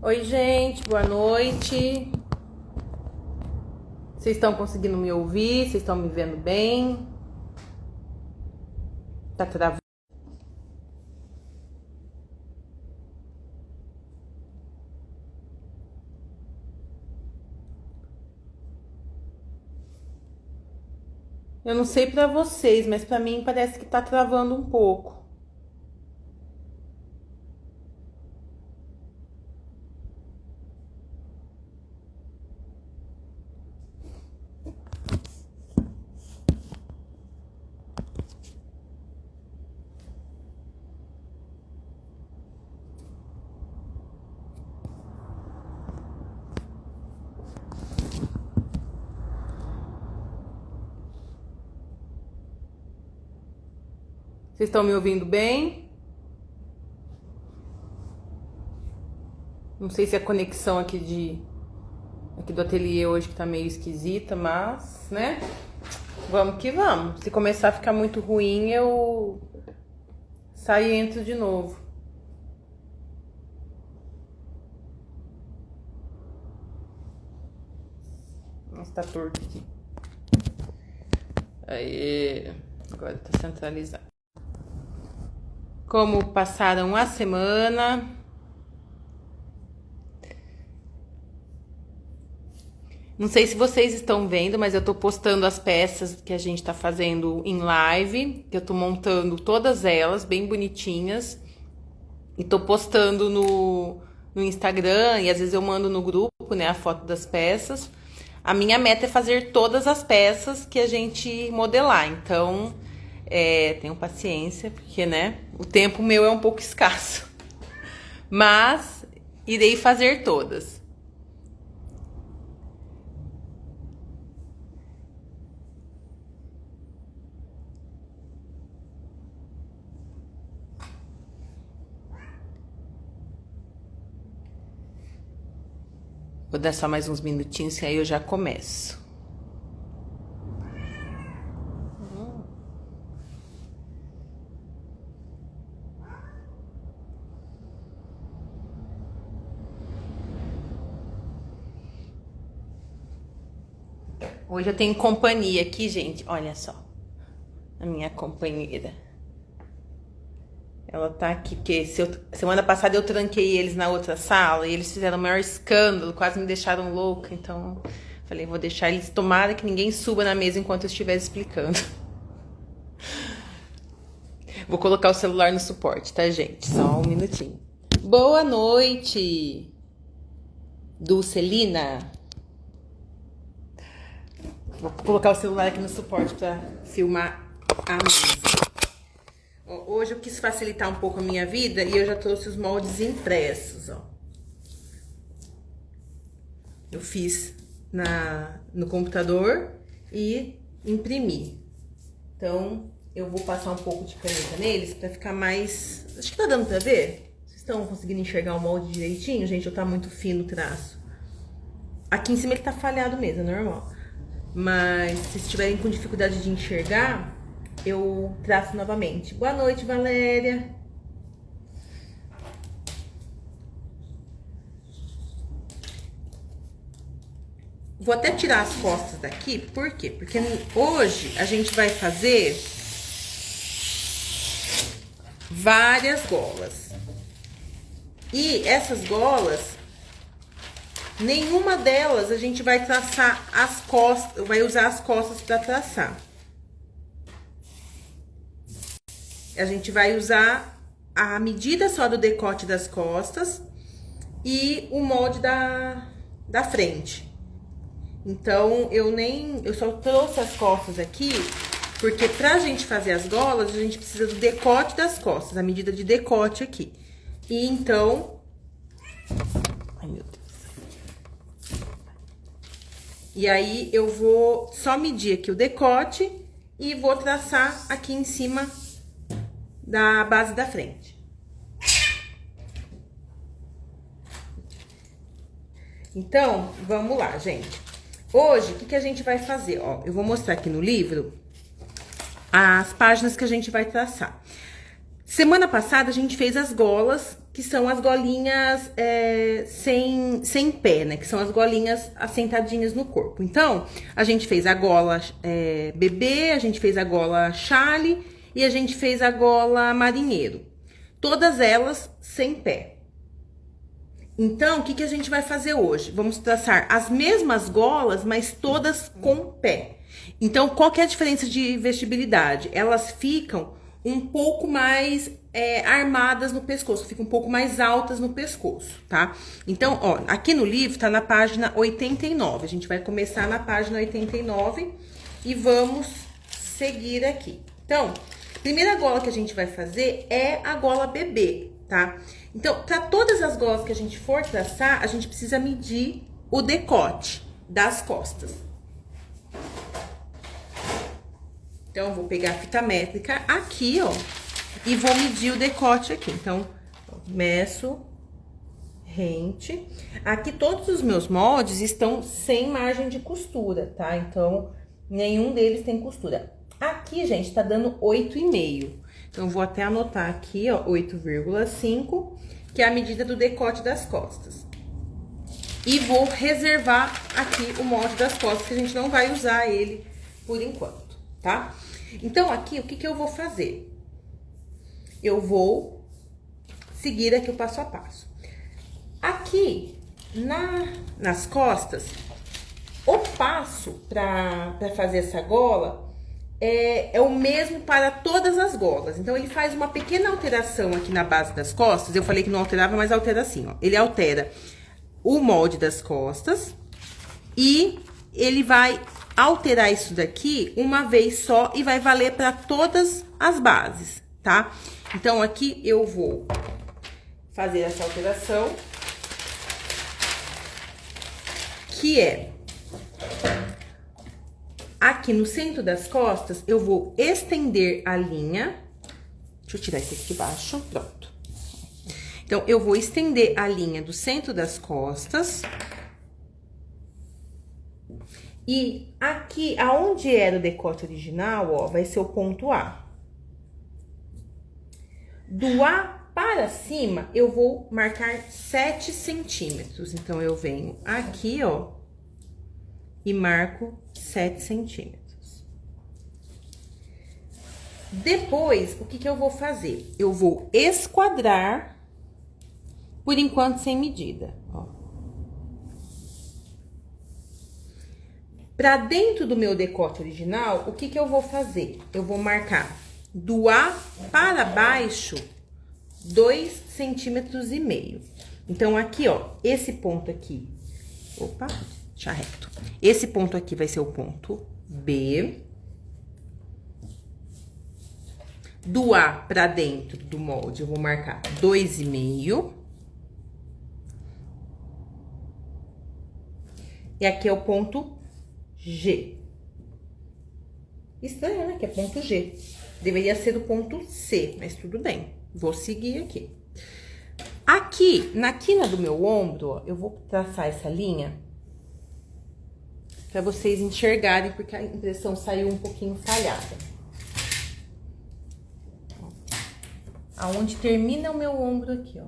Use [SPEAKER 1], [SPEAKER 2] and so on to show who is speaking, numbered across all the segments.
[SPEAKER 1] Oi, gente, boa noite. Vocês estão conseguindo me ouvir? Vocês estão me vendo bem? Tá travando? Eu não sei pra vocês, mas pra mim parece que tá travando um pouco. Vocês estão me ouvindo bem? Não sei se a conexão aqui do ateliê hoje que tá meio esquisita, mas, né? Vamos que vamos. Se começar a ficar muito ruim, eu saio e entro de novo. Nossa, tá torto aqui. Aí, agora tá centralizado. Como passaram a semana? Não sei se vocês estão vendo, mas eu tô postando as peças que a gente tá fazendo em live, que eu tô montando todas elas bem bonitinhas e tô postando no Instagram e às vezes eu mando no grupo, né, a foto das peças. A minha meta é fazer todas as peças que a gente modelar, então tenham paciência, porque, né, o tempo meu é um pouco escasso, mas irei fazer todas. Vou dar só mais uns minutinhos e aí eu já começo. Hoje eu tenho companhia aqui, gente. Olha só. A minha companheira. Ela tá aqui, porque semana passada eu tranquei eles na outra sala e eles fizeram o maior escândalo, quase me deixaram louca. Então, falei, vou deixar eles, tomara que ninguém suba na mesa enquanto eu estiver explicando. Vou colocar o celular no suporte, tá, gente? Só um minutinho. Boa noite, Dulcelina. Vou colocar o celular aqui no suporte pra filmar a mesa. Hoje eu quis facilitar um pouco a minha vida e eu já trouxe os moldes impressos, ó. Eu fiz no computador e imprimi. Então, eu vou passar um pouco de caneta neles pra ficar mais... Acho que tá dando pra ver? Vocês estão conseguindo enxergar o molde direitinho, gente? Ou tá muito fino o traço? Aqui em cima ele tá falhado mesmo, é normal. Mas se estiverem com dificuldade de enxergar, eu traço novamente. Boa noite, Valéria. Vou até tirar as costas daqui, por quê? Porque hoje a gente vai fazer várias golas. E essas golas, nenhuma delas a gente vai traçar as costas, vai usar as costas para traçar. A gente vai usar a medida só do decote das costas e o molde da frente. Então, eu só trouxe as costas aqui, porque pra gente fazer as golas, a gente precisa do decote das costas, a medida de decote aqui. E então... Ai, meu Deus. E aí, eu vou só medir aqui o decote e vou traçar aqui em cima da base da frente. Então, vamos lá, gente. Hoje, o que a gente vai fazer? Ó, eu vou mostrar aqui no livro as páginas que a gente vai traçar. Semana passada, a gente fez as golas que são as golinhas sem pé, né? Que são as golinhas assentadinhas no corpo. Então, a gente fez a gola bebê, a gente fez a gola chale e a gente fez a gola marinheiro. Todas elas sem pé. Então, o que a gente vai fazer hoje? Vamos traçar as mesmas golas, mas todas com pé. Então, qual que é a diferença de vestibilidade? Elas ficam um pouco mais armadas no pescoço, ficam um pouco mais altas no pescoço, tá? Então, ó, aqui no livro tá na página 89. A gente vai começar na página 89 e vamos seguir aqui. Então, a primeira gola que a gente vai fazer é a gola bebê, tá? Então, para todas as golas que a gente for traçar, a gente precisa medir o decote das costas. Então, eu vou pegar a fita métrica aqui, ó, e vou medir o decote aqui. Então, meço rente. Aqui, todos os meus moldes estão sem margem de costura, tá? Então, nenhum deles tem costura. Aqui, gente, tá dando 8,5. Então, eu vou até anotar aqui, ó, 8,5, que é a medida do decote das costas. E vou reservar aqui o molde das costas, que a gente não vai usar ele por enquanto, tá? Então, aqui, o que eu vou fazer? Eu vou seguir aqui o passo a passo. Aqui, nas costas, o passo para fazer essa gola é o mesmo para todas as golas. Então, ele faz uma pequena alteração aqui na base das costas. Eu falei que não alterava, mas altera assim, ó. Ele altera o molde das costas e ele vai alterar isso daqui uma vez só e vai valer para todas as bases, tá? Então, aqui eu vou fazer essa alteração, que é aqui no centro das costas, eu vou estender a linha. Deixa eu tirar esse aqui de baixo, pronto. Então, eu vou estender a linha do centro das costas. E aqui, aonde era o decote original, ó, vai ser o ponto A. Do A para cima, eu vou marcar 7 centímetros. Então, eu venho aqui, ó, e marco 7 centímetros. Depois, o que eu vou fazer? Eu vou esquadrar, por enquanto, sem medida, ó. Pra dentro do meu decote original, o que eu vou fazer? Eu vou marcar do A para baixo 2,5 centímetros. Então, aqui, ó, esse ponto aqui, opa, deixa reto. Esse ponto aqui vai ser o ponto B. Do A para dentro do molde, eu vou marcar 2,5. E aqui é o ponto G. Estranho, né? Que é ponto G. Deveria ser o ponto C, mas tudo bem. Vou seguir aqui. Aqui, na quina do meu ombro, ó, eu vou traçar essa linha para vocês enxergarem, porque a impressão saiu um pouquinho falhada. Aonde termina o meu ombro aqui, ó.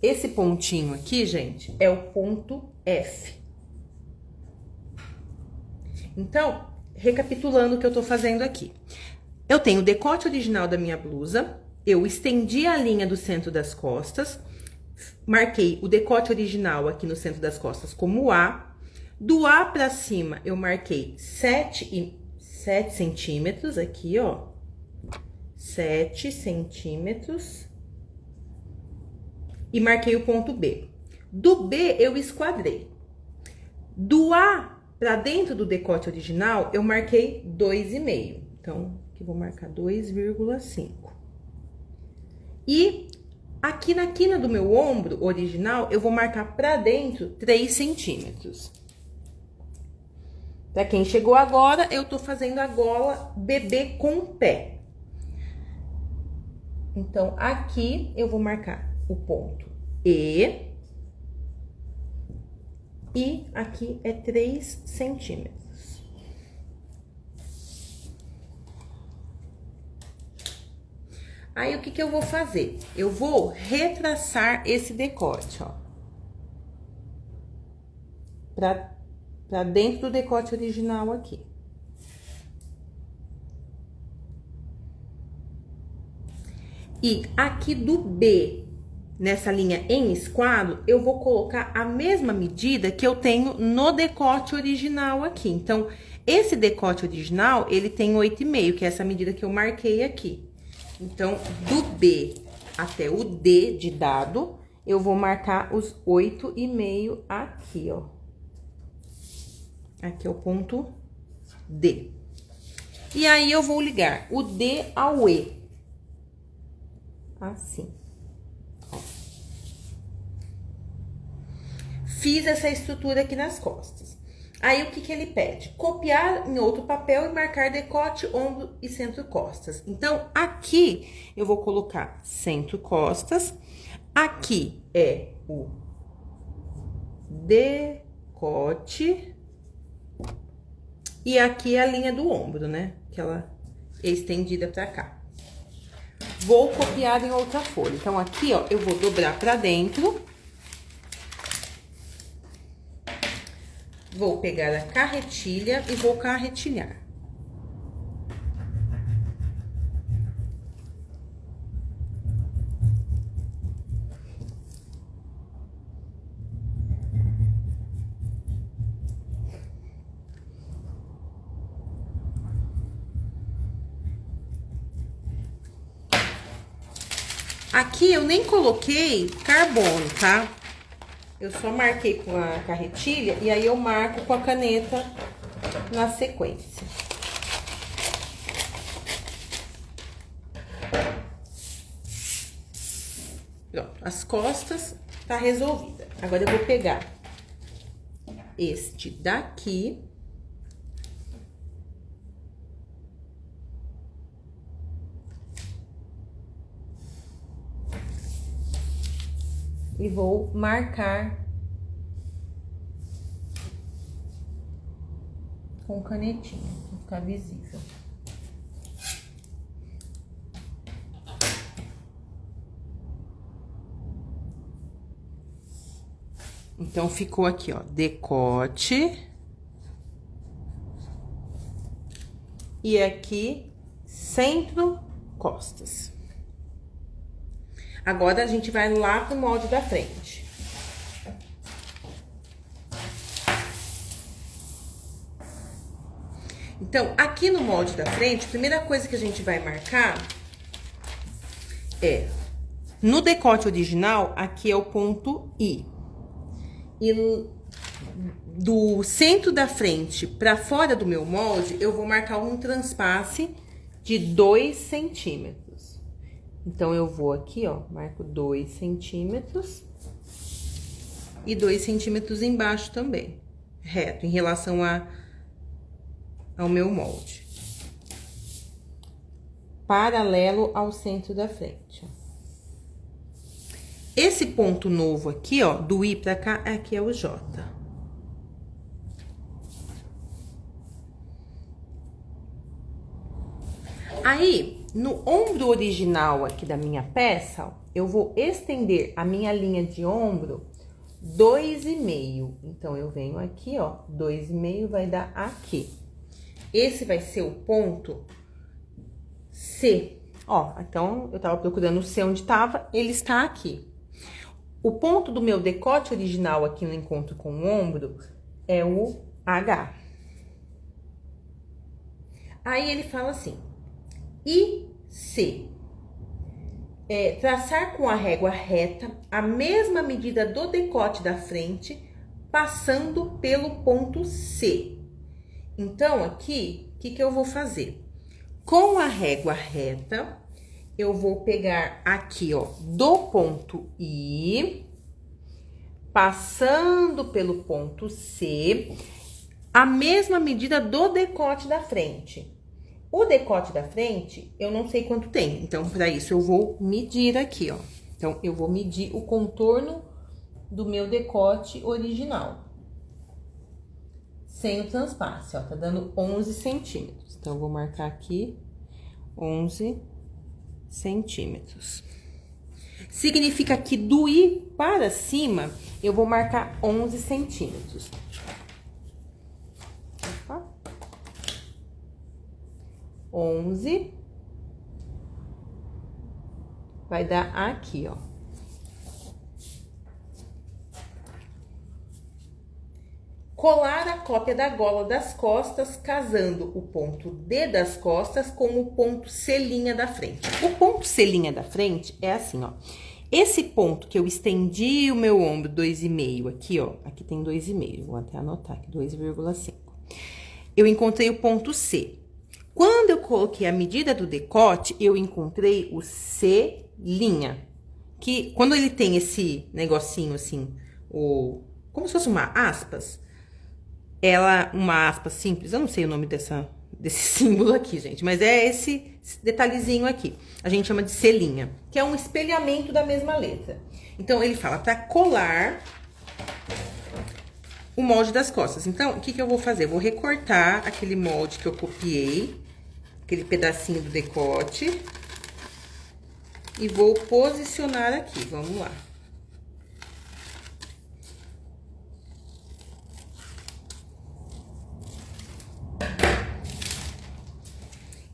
[SPEAKER 1] Esse pontinho aqui, gente, é o ponto F. Então, recapitulando o que eu tô fazendo aqui. Eu tenho o decote original da minha blusa, eu estendi a linha do centro das costas, marquei o decote original aqui no centro das costas como A. Do A pra cima, eu marquei 7 centímetros aqui, ó. 7 centímetros. E marquei o ponto B. Do B, eu esquadrei. Do A para dentro do decote original, eu marquei 2,5. Então, aqui eu vou marcar 2,5. E aqui na quina do meu ombro original, eu vou marcar para dentro 3 centímetros. Para quem chegou agora, eu tô fazendo a gola bebê com pé. Então, aqui eu vou marcar o ponto E. E aqui é 3 centímetros. Aí, o que que eu vou fazer? Eu vou retraçar esse decote, ó. Pra dentro do decote original aqui. E aqui do B, nessa linha em esquadro, eu vou colocar a mesma medida que eu tenho no decote original aqui. Então, esse decote original, ele tem 8,5, que é essa medida que eu marquei aqui. Então, do B até o D de dado, eu vou marcar os 8,5 aqui, ó. Aqui é o ponto D. E aí, eu vou ligar o D ao E. Assim. Ó. Fiz essa estrutura aqui nas costas. Aí, o que que ele pede? Copiar em outro papel e marcar decote, ombro e centro-costas. Então, aqui eu vou colocar centro-costas. Aqui é o decote. E aqui é a linha do ombro, né? Que ela é estendida pra cá. Vou copiar em outra folha. Então, aqui, ó, eu vou dobrar pra dentro. Vou pegar a carretilha e vou carretilhar. Aqui eu nem coloquei carbono, tá? Eu só marquei com a carretilha e aí eu marco com a caneta na sequência. Pronto, as costas tá resolvida. Agora eu vou pegar este daqui. E vou marcar com canetinha, pra ficar visível. Então, ficou aqui, ó, decote. E aqui, centro, costas. Agora, a gente vai lá pro molde da frente. Então, aqui no molde da frente, a primeira coisa que a gente vai marcar é... No decote original, aqui é o ponto I. E do centro da frente para fora do meu molde, eu vou marcar um transpasse de 2 centímetros. Então, eu vou aqui, ó, marco 2 centímetros e 2 centímetros embaixo também, reto, em relação ao meu molde. Paralelo ao centro da frente, ó. Esse ponto novo aqui, ó, do I pra cá, aqui é o J. Aí, no ombro original aqui da minha peça, ó, eu vou estender a minha linha de ombro 2,5. Então, eu venho aqui, ó, 2,5 vai dar aqui. Esse vai ser o ponto C. Ó, então, eu tava procurando o C onde tava, ele está aqui. O ponto do meu decote original aqui no encontro com o ombro é o H. Aí, ele fala assim... E C. Traçar com a régua reta a mesma medida do decote da frente, passando pelo ponto C. Então, aqui, o que eu vou fazer? Com a régua reta, eu vou pegar aqui, ó, do ponto I, passando pelo ponto C, a mesma medida do decote da frente. O decote da frente, eu não sei quanto tem. Então, para isso, eu vou medir aqui, ó. Então, eu vou medir o contorno do meu decote original. Sem o transpasse, ó. Tá dando 11 centímetros. Então, eu vou marcar aqui 11 centímetros. Significa que do I para cima, eu vou marcar 11 centímetros. Opa. 11. Vai dar aqui, ó. Colar a cópia da gola das costas, casando o ponto D das costas com o ponto C' da frente. O ponto C' da frente é assim, ó. Esse ponto que eu estendi o meu ombro 2,5 aqui, ó. Aqui tem 2,5, vou até anotar aqui, 2,5. Eu encontrei o ponto C. Quando eu coloquei a medida do decote, eu encontrei o C'. Que quando ele tem esse negocinho assim, como se fosse uma aspas, uma aspa simples, eu não sei o nome desse símbolo aqui, gente, mas é esse detalhezinho aqui. A gente chama de C', que é um espelhamento da mesma letra. Então, ele fala para colar o molde das costas. Então, o que eu vou fazer? Eu vou recortar aquele molde que eu copiei, aquele pedacinho do decote, e vou posicionar aqui. Vamos lá.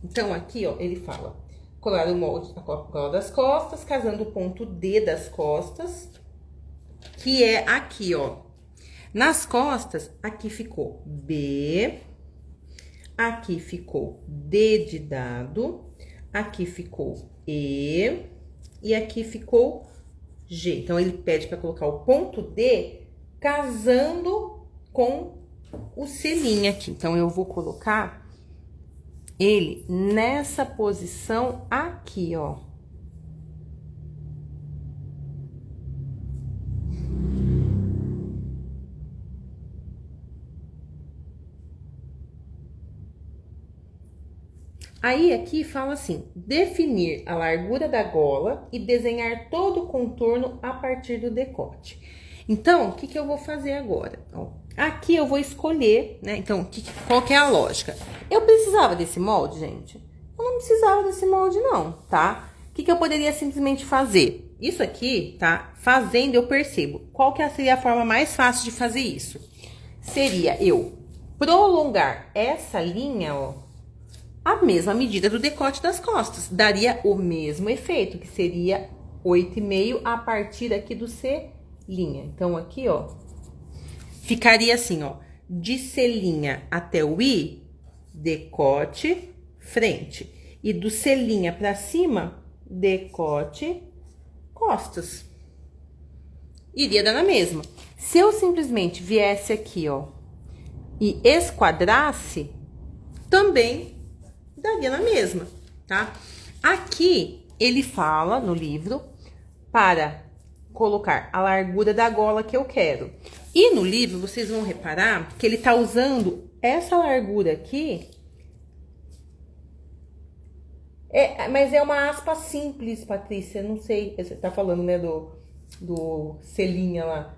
[SPEAKER 1] Então, aqui, ó, ele fala colar o molde da gola das costas, casando o ponto D das costas, que é aqui, ó. Nas costas, aqui ficou B, aqui ficou D de dado, aqui ficou E e aqui ficou G. Então, ele pede para colocar o ponto D casando com o C' aqui. Então, eu vou colocar ele nessa posição aqui, ó. Aí, aqui fala assim, definir a largura da gola e desenhar todo o contorno a partir do decote. Então, o que eu vou fazer agora? Ó, aqui eu vou escolher, né? Então, qual que é a lógica? Eu precisava desse molde, gente? Eu não precisava desse molde, não, tá? O que eu poderia simplesmente fazer? Isso aqui, tá? Fazendo, eu percebo. Qual que seria a forma mais fácil de fazer isso? Seria eu prolongar essa linha, ó, a mesma medida do decote das costas. Daria o mesmo efeito, que seria 8,5 a partir aqui do C'. Então, aqui, ó, ficaria assim, ó, de C' até o I, decote, frente. E do C' pra cima, decote, costas. Iria dar na mesma. Se eu simplesmente viesse aqui, ó, e esquadrasse, também daria na mesma, tá? Aqui, ele fala no livro para colocar a largura da gola que eu quero. E no livro, vocês vão reparar que ele tá usando essa largura aqui. Mas é uma aspa simples, Patrícia, não sei. Você tá falando, né, do C' lá.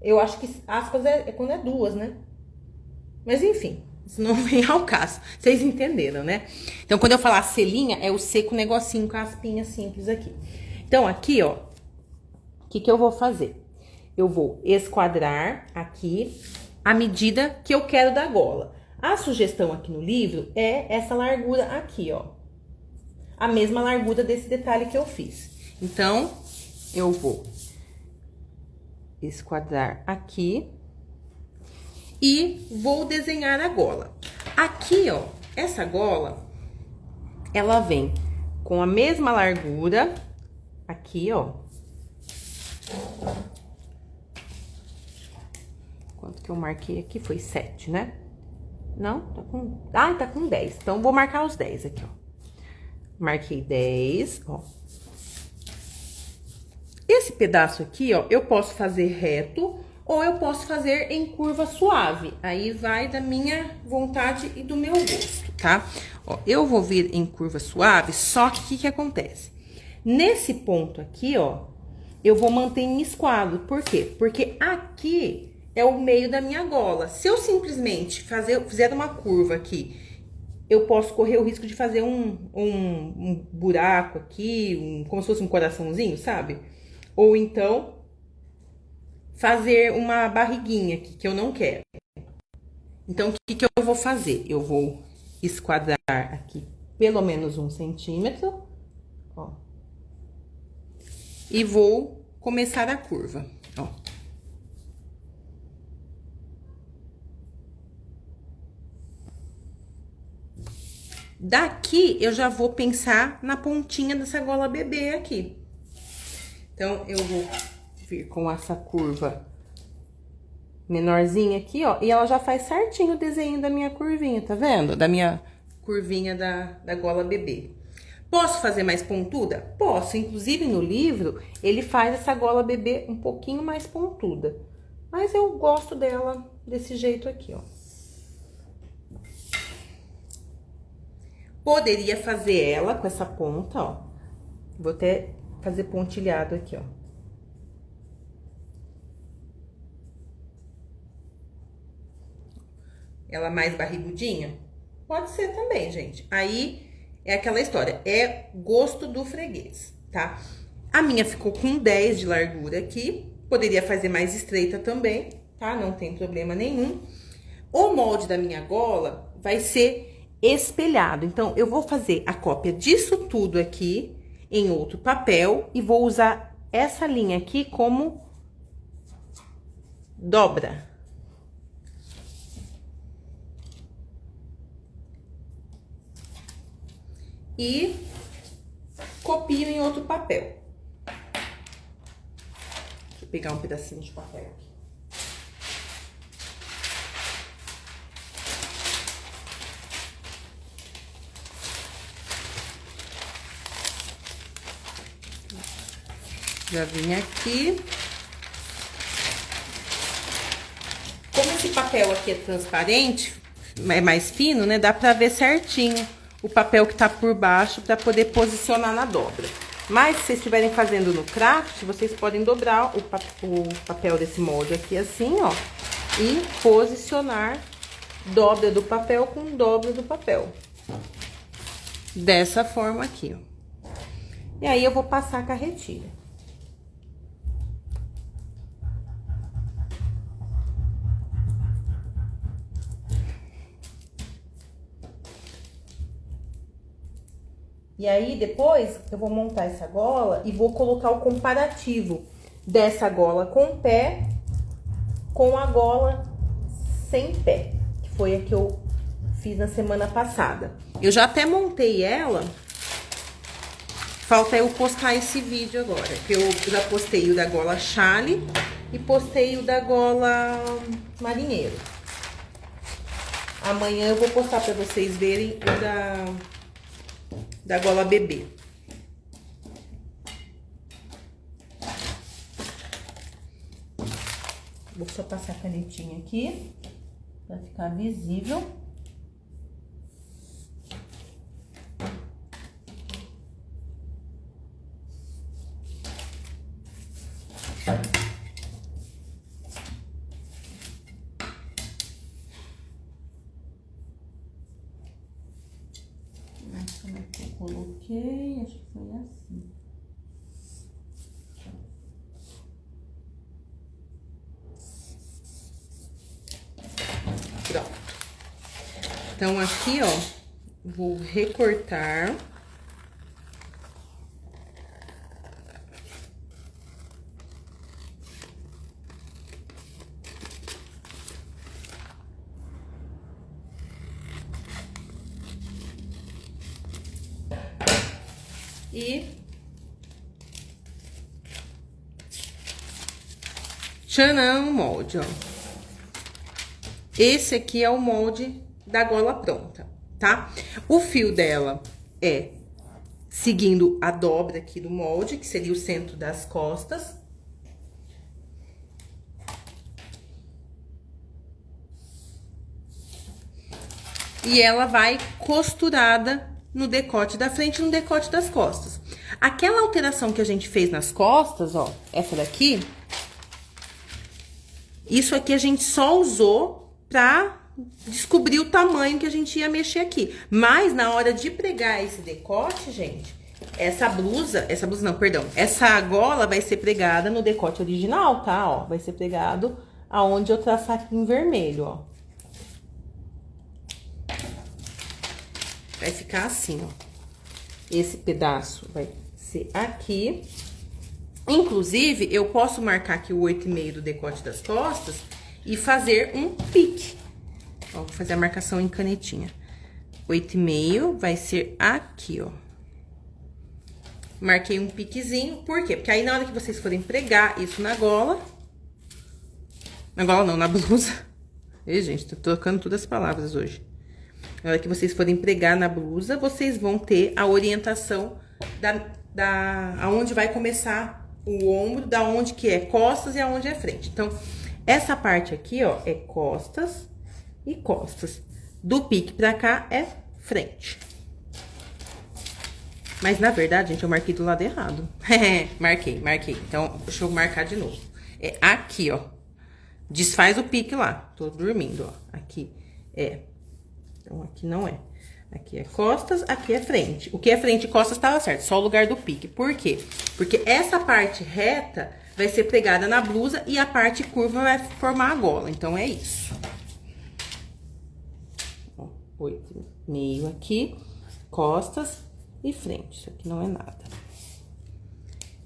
[SPEAKER 1] Eu acho que aspas é quando é duas, né? Mas enfim, isso não vem ao caso. Vocês entenderam, né? Então, quando eu falar C', é o C com o negocinho, com a aspinha simples aqui. Então, aqui, ó, o que eu vou fazer? Eu vou esquadrar aqui a medida que eu quero da gola. A sugestão aqui no livro é essa largura aqui, ó. A mesma largura desse detalhe que eu fiz. Então, eu vou esquadrar aqui e vou desenhar a gola. Aqui, ó, essa gola, ela vem com a mesma largura aqui, ó. Quanto que eu marquei aqui? Foi 7, né? Não, tá com... Ah, tá com 10. Então, vou marcar os 10 aqui, ó. Marquei 10, ó. Esse pedaço aqui, ó, eu posso fazer reto ou eu posso fazer em curva suave. Aí vai da minha vontade e do meu gosto, tá? Ó, eu vou vir em curva suave, só que o que acontece? Nesse ponto aqui, ó, eu vou manter em esquadro. Por quê? Porque aqui é o meio da minha gola. Se eu simplesmente fizer uma curva aqui eu posso correr o risco de fazer um buraco aqui, como se fosse um coraçãozinho, sabe? Ou então, fazer uma barriguinha aqui, que eu não quero. Então, o que eu vou fazer? Eu vou esquadrar aqui pelo menos 1 centímetro, ó. E vou começar a curva, ó. Daqui, eu já vou pensar na pontinha dessa gola bebê aqui. Então, eu vou vir com essa curva menorzinha aqui, ó. E ela já faz certinho o desenho da minha curvinha, tá vendo? Da minha curvinha da gola bebê. Posso fazer mais pontuda? Posso. Inclusive, no livro, ele faz essa gola bebê um pouquinho mais pontuda. Mas eu gosto dela desse jeito aqui, ó. Poderia fazer ela com essa ponta, ó. Vou até fazer pontilhado aqui, ó. Ela mais barrigudinha? Pode ser também, gente. Aí, é aquela história. É gosto do freguês, tá? A minha ficou com 10 de largura aqui. Poderia fazer mais estreita também, tá? Não tem problema nenhum. O molde da minha gola vai ser espelhado. Então, eu vou fazer a cópia disso tudo aqui em outro papel e vou usar essa linha aqui como dobra. E copio em outro papel. Deixa eu pegar um pedacinho de papel aqui. Já vim aqui. Como esse papel aqui é transparente, é mais fino, né? Dá pra ver certinho o papel que tá por baixo pra poder posicionar na dobra. Mas se vocês estiverem fazendo no craft, vocês podem dobrar o papel desse molde aqui assim, ó. E posicionar dobra do papel com dobra do papel. Dessa forma aqui, ó. E aí eu vou passar a carretilha. E aí, depois, eu vou montar essa gola e vou colocar o comparativo dessa gola com pé com a gola sem pé, que foi a que eu fiz na semana passada. Eu já até montei ela, falta eu postar esse vídeo agora, que eu já postei o da gola chale e postei o da gola marinheiro. Amanhã eu vou postar pra vocês verem o da gola bebê. Vou só passar a canetinha aqui, pra ficar visível. Como é que eu coloquei? Acho que foi assim. Pronto. Então, aqui, ó, vou recortar. E tchanã, o molde, ó. Esse aqui é o molde da gola pronta, tá? O fio dela é seguindo a dobra aqui do molde, que seria o centro das costas. E ela vai costurada no decote da frente e no decote das costas. Aquela alteração que a gente fez nas costas, ó, essa daqui, isso aqui a gente só usou pra descobrir o tamanho que a gente ia mexer aqui. Mas na hora de pregar esse decote, gente, essa gola vai ser pregada no decote original, tá? Ó, vai ser pregado aonde eu traçar aqui em vermelho, ó. Vai ficar assim, ó. Esse pedaço vai ser aqui. Inclusive, eu posso marcar aqui o 8,5 do decote das costas e fazer um pique. Ó, vou fazer a marcação em canetinha. 8,5 vai ser aqui, ó. Marquei um piquezinho, por quê? Porque aí na hora que vocês forem pregar isso na gola... Na gola não, na blusa. Ei, gente, tô trocando todas as palavras hoje. Na hora que vocês forem pregar na blusa, vocês vão ter a orientação aonde vai começar o ombro, da onde que é costas e aonde é frente. Então, essa parte aqui, ó, é costas e costas. Do pique pra cá é frente. Mas, na verdade, gente, eu marquei do lado errado. Marquei. Então, deixa eu marcar de novo. É aqui, ó. Desfaz o pique lá. Tô dormindo, ó. Aqui é. Então, aqui não é. Aqui é costas, aqui é frente. O que é frente e costas tava certo, só o lugar do pique. Por quê? Porque essa parte reta vai ser pregada na blusa e a parte curva vai formar a gola. Então, é isso. Ó, 8,5 aqui, costas e frente. Isso aqui não é nada.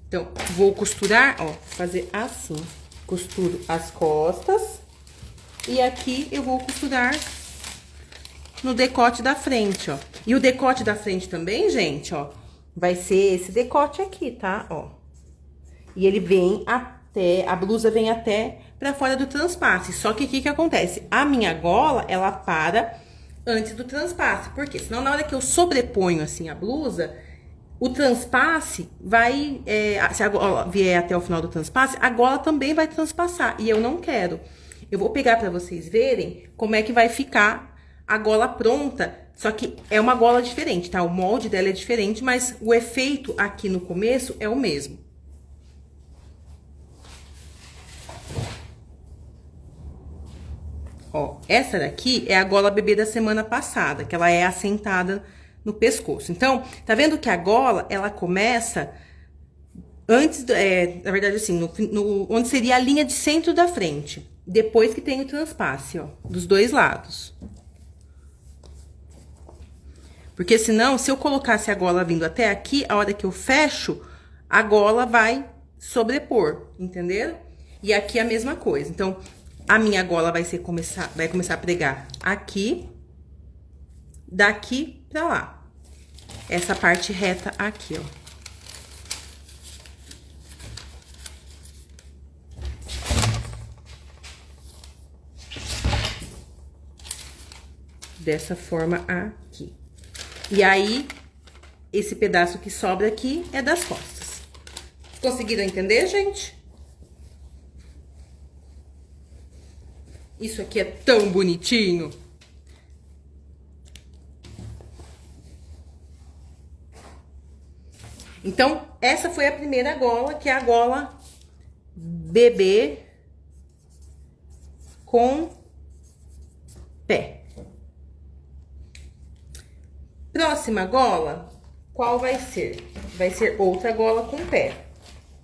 [SPEAKER 1] Então, vou costurar, ó, fazer assim. Costuro as costas e aqui eu vou costurar no decote da frente, ó. E o decote da frente também, gente, ó, vai ser esse decote aqui, tá? Ó. E ele vem até, a blusa vem até pra fora do transpasse. Só que o que acontece? A minha gola, ela para antes do transpasse. Por quê? Senão, na hora que eu sobreponho, assim, a blusa, o transpasse vai... se a gola vier até o final do transpasse, a gola também vai transpassar. E eu não quero. Eu vou pegar pra vocês verem como é que vai ficar a gola pronta. Só que é uma gola diferente, tá? O molde dela é diferente, mas o efeito aqui no começo é o mesmo. Ó, essa daqui é a gola bebê da semana passada, que ela é assentada no pescoço. Então, tá vendo que a gola, ela começa antes, na verdade, assim, onde seria a linha de centro da frente. Depois que tem o transpasse, ó, dos dois lados. Porque senão, se eu colocasse a gola vindo até aqui, a hora que eu fecho, a gola vai sobrepor, entenderam? E aqui a mesma coisa. Então, a minha gola vai começar a pregar aqui, daqui pra lá. Essa parte reta aqui, ó. Dessa forma aqui. E aí, esse pedaço que sobra aqui é das costas. Conseguiram entender, gente? Isso aqui é tão bonitinho. Então, essa foi a primeira gola, que é a gola bebê com pé. Próxima gola, qual vai ser? Vai ser outra gola com pé.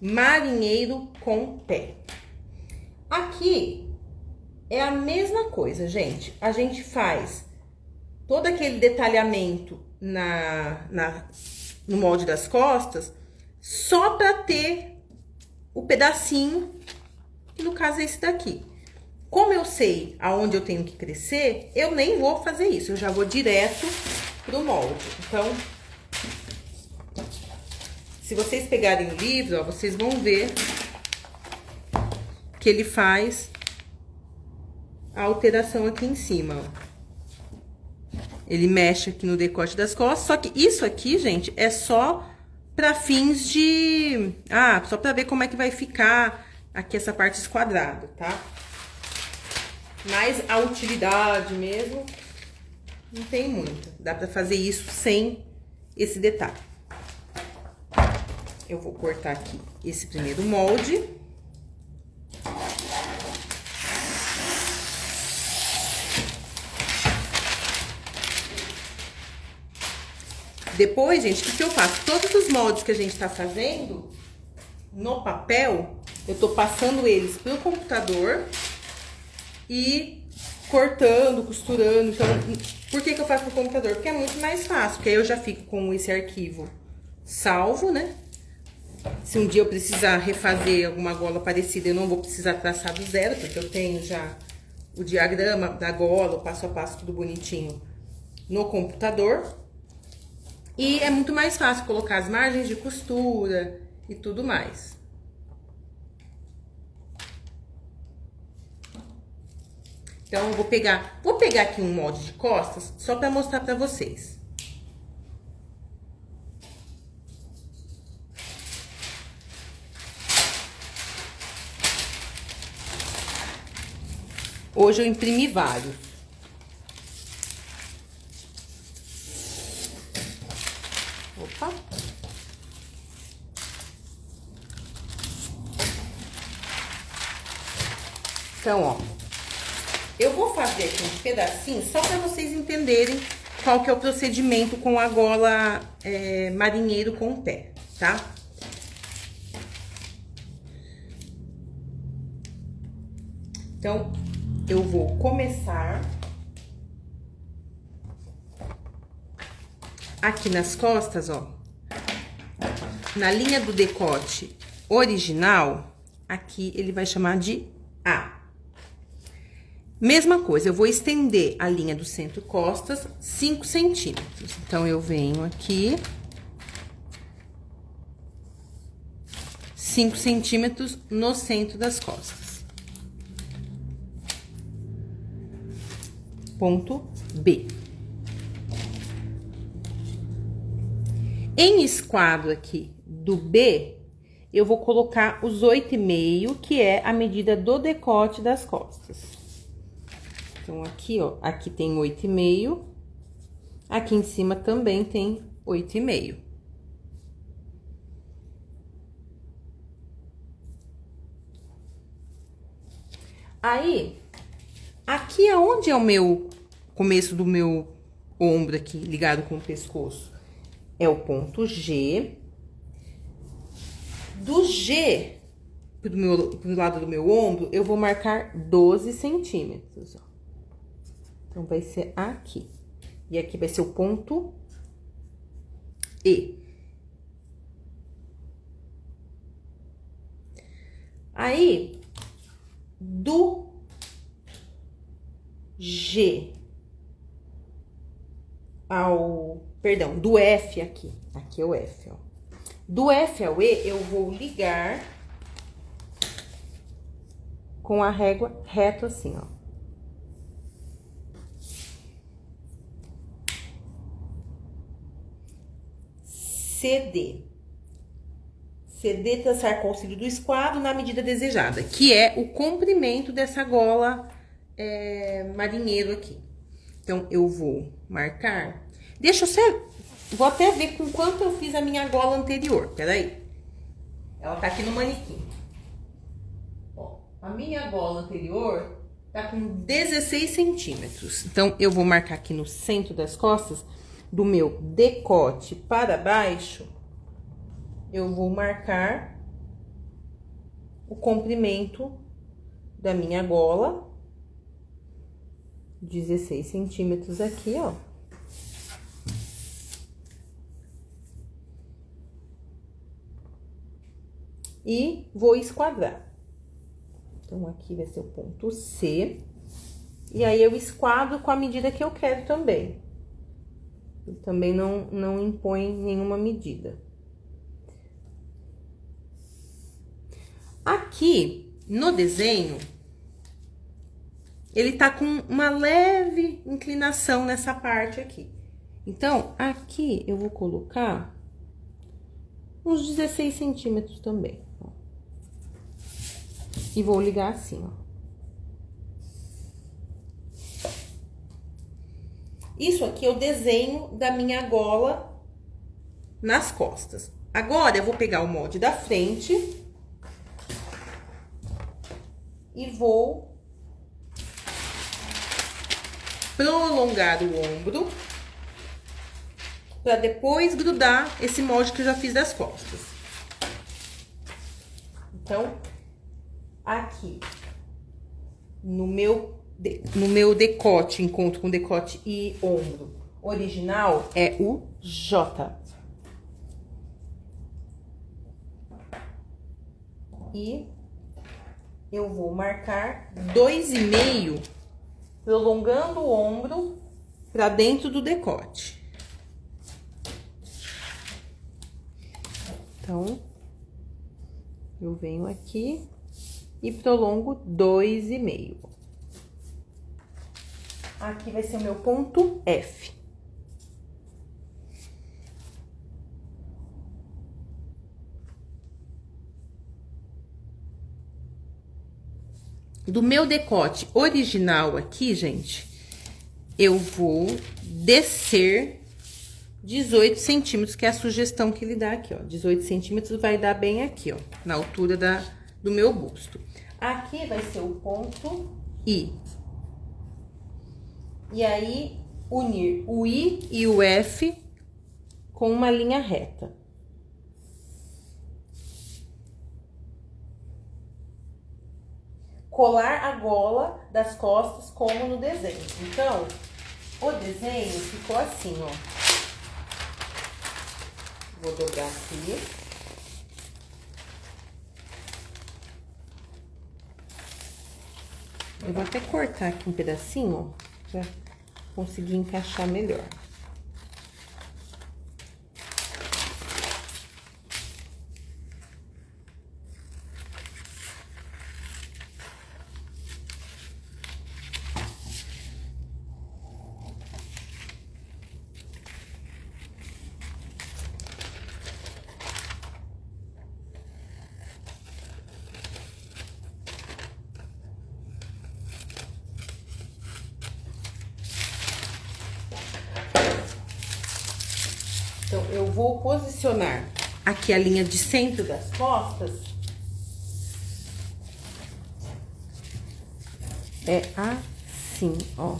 [SPEAKER 1] Marinheiro com pé. Aqui é a mesma coisa, gente. A gente faz todo aquele detalhamento no molde das costas, só pra ter o pedacinho, que no caso é esse daqui. Como eu sei aonde eu tenho que crescer, eu nem vou fazer isso, eu já vou direto pro molde. Então, se vocês pegarem o livro, ó, vocês vão ver que ele faz a alteração aqui em cima, ó. Ele mexe aqui no decote das costas, só que isso aqui, gente, é só pra fins de... só pra ver como é que vai ficar aqui essa parte esquadrada, tá? Mas a utilidade mesmo não tem muita. Dá pra fazer isso sem esse detalhe. Eu vou cortar aqui esse primeiro molde. Depois, gente, o que eu faço? Todos os moldes que a gente tá fazendo no papel, eu tô passando eles pro computador e cortando, costurando. Então, por que eu faço no computador? Porque é muito mais fácil, porque aí eu já fico com esse arquivo salvo, né? Se um dia eu precisar refazer alguma gola parecida, eu não vou precisar traçar do zero, porque eu tenho já o diagrama da gola, o passo a passo, tudo bonitinho no computador. E é muito mais fácil colocar as margens de costura e tudo mais. Então, eu vou pegar aqui um molde de costas, só pra mostrar pra vocês. Hoje eu imprimi vários. Opa! Então, ó, eu vou fazer aqui um pedacinho só para vocês entenderem qual que é o procedimento com a gola marinheiro com o pé, tá? Então, eu vou começar aqui nas costas, ó, na linha do decote original, aqui ele vai chamar de A. Mesma coisa, eu vou estender a linha do centro-costas 5 centímetros. Então, eu venho aqui 5 centímetros no centro das costas. Ponto B. Em esquadro aqui do B, eu vou colocar os 8,5, que é a medida do decote das costas. Então, aqui, ó, aqui tem 8,5, aqui em cima também tem 8,5. Aí, aqui é onde é o meu começo do meu ombro aqui, ligado com o pescoço. É o ponto G. Do G pro lado do meu ombro, eu vou marcar 12 centímetros, ó. Então, vai ser aqui. E aqui vai ser o ponto E. Aí, do G perdão, do F aqui. Aqui é o F, ó. Do F ao E, eu vou ligar com a régua reto assim, ó. CD. CD traçar com o auxílio do esquadro na medida desejada, que é o comprimento dessa gola marinheiro aqui. Então, eu vou marcar. Vou até ver com quanto eu fiz a minha gola anterior. Peraí. Ela tá aqui no manequim. Ó, a minha gola anterior tá com 16 centímetros. Então, eu vou marcar aqui no centro das costas, do meu decote para baixo, eu vou marcar o comprimento da minha gola. 16 centímetros aqui, ó. E vou esquadrar. Então, aqui vai ser o ponto C. E aí, eu esquadro com a medida que eu quero também. E também não impõe nenhuma medida. Aqui, no desenho, ele tá com uma leve inclinação nessa parte aqui. Então, aqui eu vou colocar uns 16 centímetros também, ó. E vou ligar assim, ó. Isso aqui é o desenho da minha gola nas costas. Agora, eu vou pegar o molde da frente e vou prolongar o ombro pra depois grudar esse molde que eu já fiz das costas. Então, aqui, no meu decote, encontro com decote e ombro original, é o J. E eu vou marcar 2,5, prolongando o ombro pra dentro do decote. Então, eu venho aqui e prolongo 2,5. Aqui vai ser o meu ponto F. Do meu decote original aqui, gente, eu vou descer 18 centímetros, que é a sugestão que ele dá aqui, ó. 18 centímetros vai dar bem aqui, ó, na altura do meu busto. Aqui vai ser o ponto I. E aí, unir o I e o F com uma linha reta. Colar a gola das costas como no desenho. Então, o desenho ficou assim, ó. Vou dobrar aqui. Eu vou até cortar aqui um pedacinho, ó, pra conseguir encaixar melhor. Então, eu vou posicionar aqui a linha de centro das costas. É assim, ó.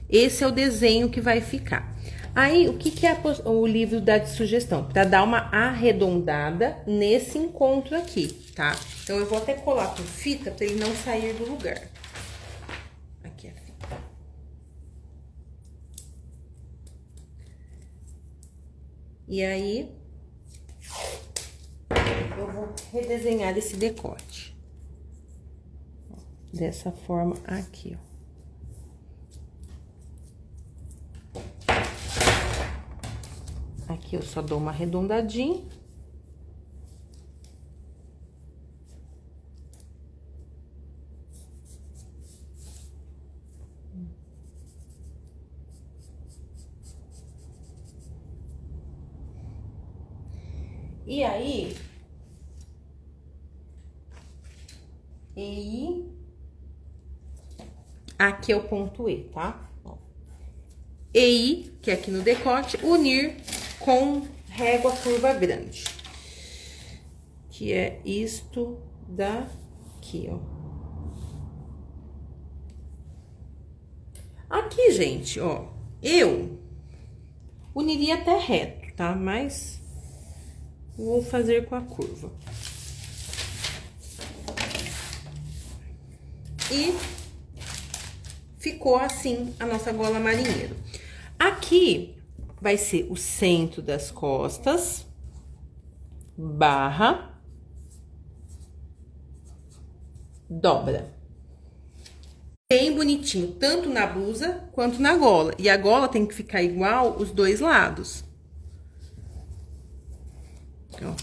[SPEAKER 1] Esse é o desenho que vai ficar. Aí, o que é o livro dá de sugestão? Para dar uma arredondada nesse encontro aqui, tá? Então, eu vou até colar com fita para ele não sair do lugar. Aqui a fita. E aí, eu vou redesenhar esse decote. Dessa forma aqui, ó. Aqui eu só dou uma arredondadinha. E aí, aqui é o ponto E, tá? EI, que é aqui no decote, unir com régua curva grande. Que é isto daqui, ó. Aqui, gente, ó, eu uniria até reto, tá? Mas vou fazer com a curva. E ficou assim a nossa gola marinheiro. Aqui vai ser o centro das costas, barra, dobra. Bem bonitinho, tanto na blusa quanto na gola. E a gola tem que ficar igual os dois lados. Ó.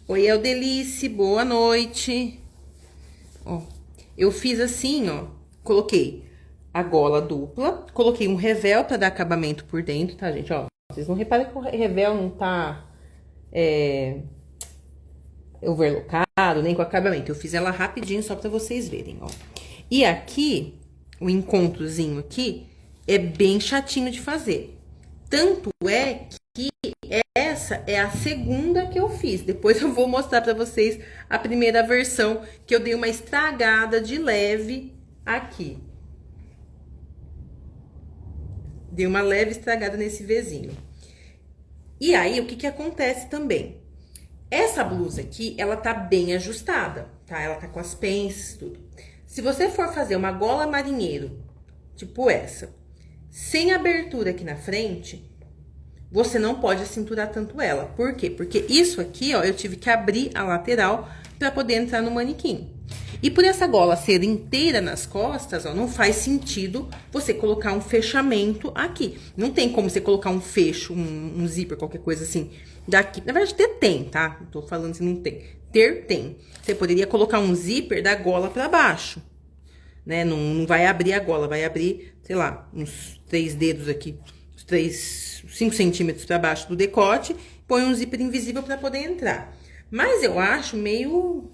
[SPEAKER 1] Oi, Eldelice, boa noite. Ó, eu fiz assim, ó, coloquei a gola dupla, coloquei um revel pra dar acabamento por dentro, tá, gente? Ó, vocês não reparem que o revel não tá overlockado, nem com acabamento. Eu fiz ela rapidinho só pra vocês verem, ó. E aqui, o encontrozinho aqui, é bem chatinho de fazer. Tanto é que essa é a segunda que eu fiz. Depois eu vou mostrar pra vocês a primeira versão, que eu dei uma estragada de leve aqui. Dei uma leve estragada nesse Vzinho. E aí, o que que acontece também? Essa blusa aqui, ela tá bem ajustada, tá? Ela tá com as pences, tudo. Se você for fazer uma gola marinheiro, tipo essa, sem abertura aqui na frente, você não pode cinturar tanto ela. Por quê? Porque isso aqui, ó, eu tive que abrir a lateral pra poder entrar no manequim. E por essa gola ser inteira nas costas, ó, não faz sentido você colocar um fechamento aqui. Não tem como você colocar um fecho, um zíper, qualquer coisa assim, daqui. Na verdade, ter tem, tá? Não tô falando se não tem. Ter tem. Você poderia colocar um zíper da gola pra baixo, né? Não vai abrir a gola, vai abrir, sei lá, uns 3 dedos aqui, 5 centímetros pra baixo do decote, põe um zíper invisível pra poder entrar. Mas eu acho meio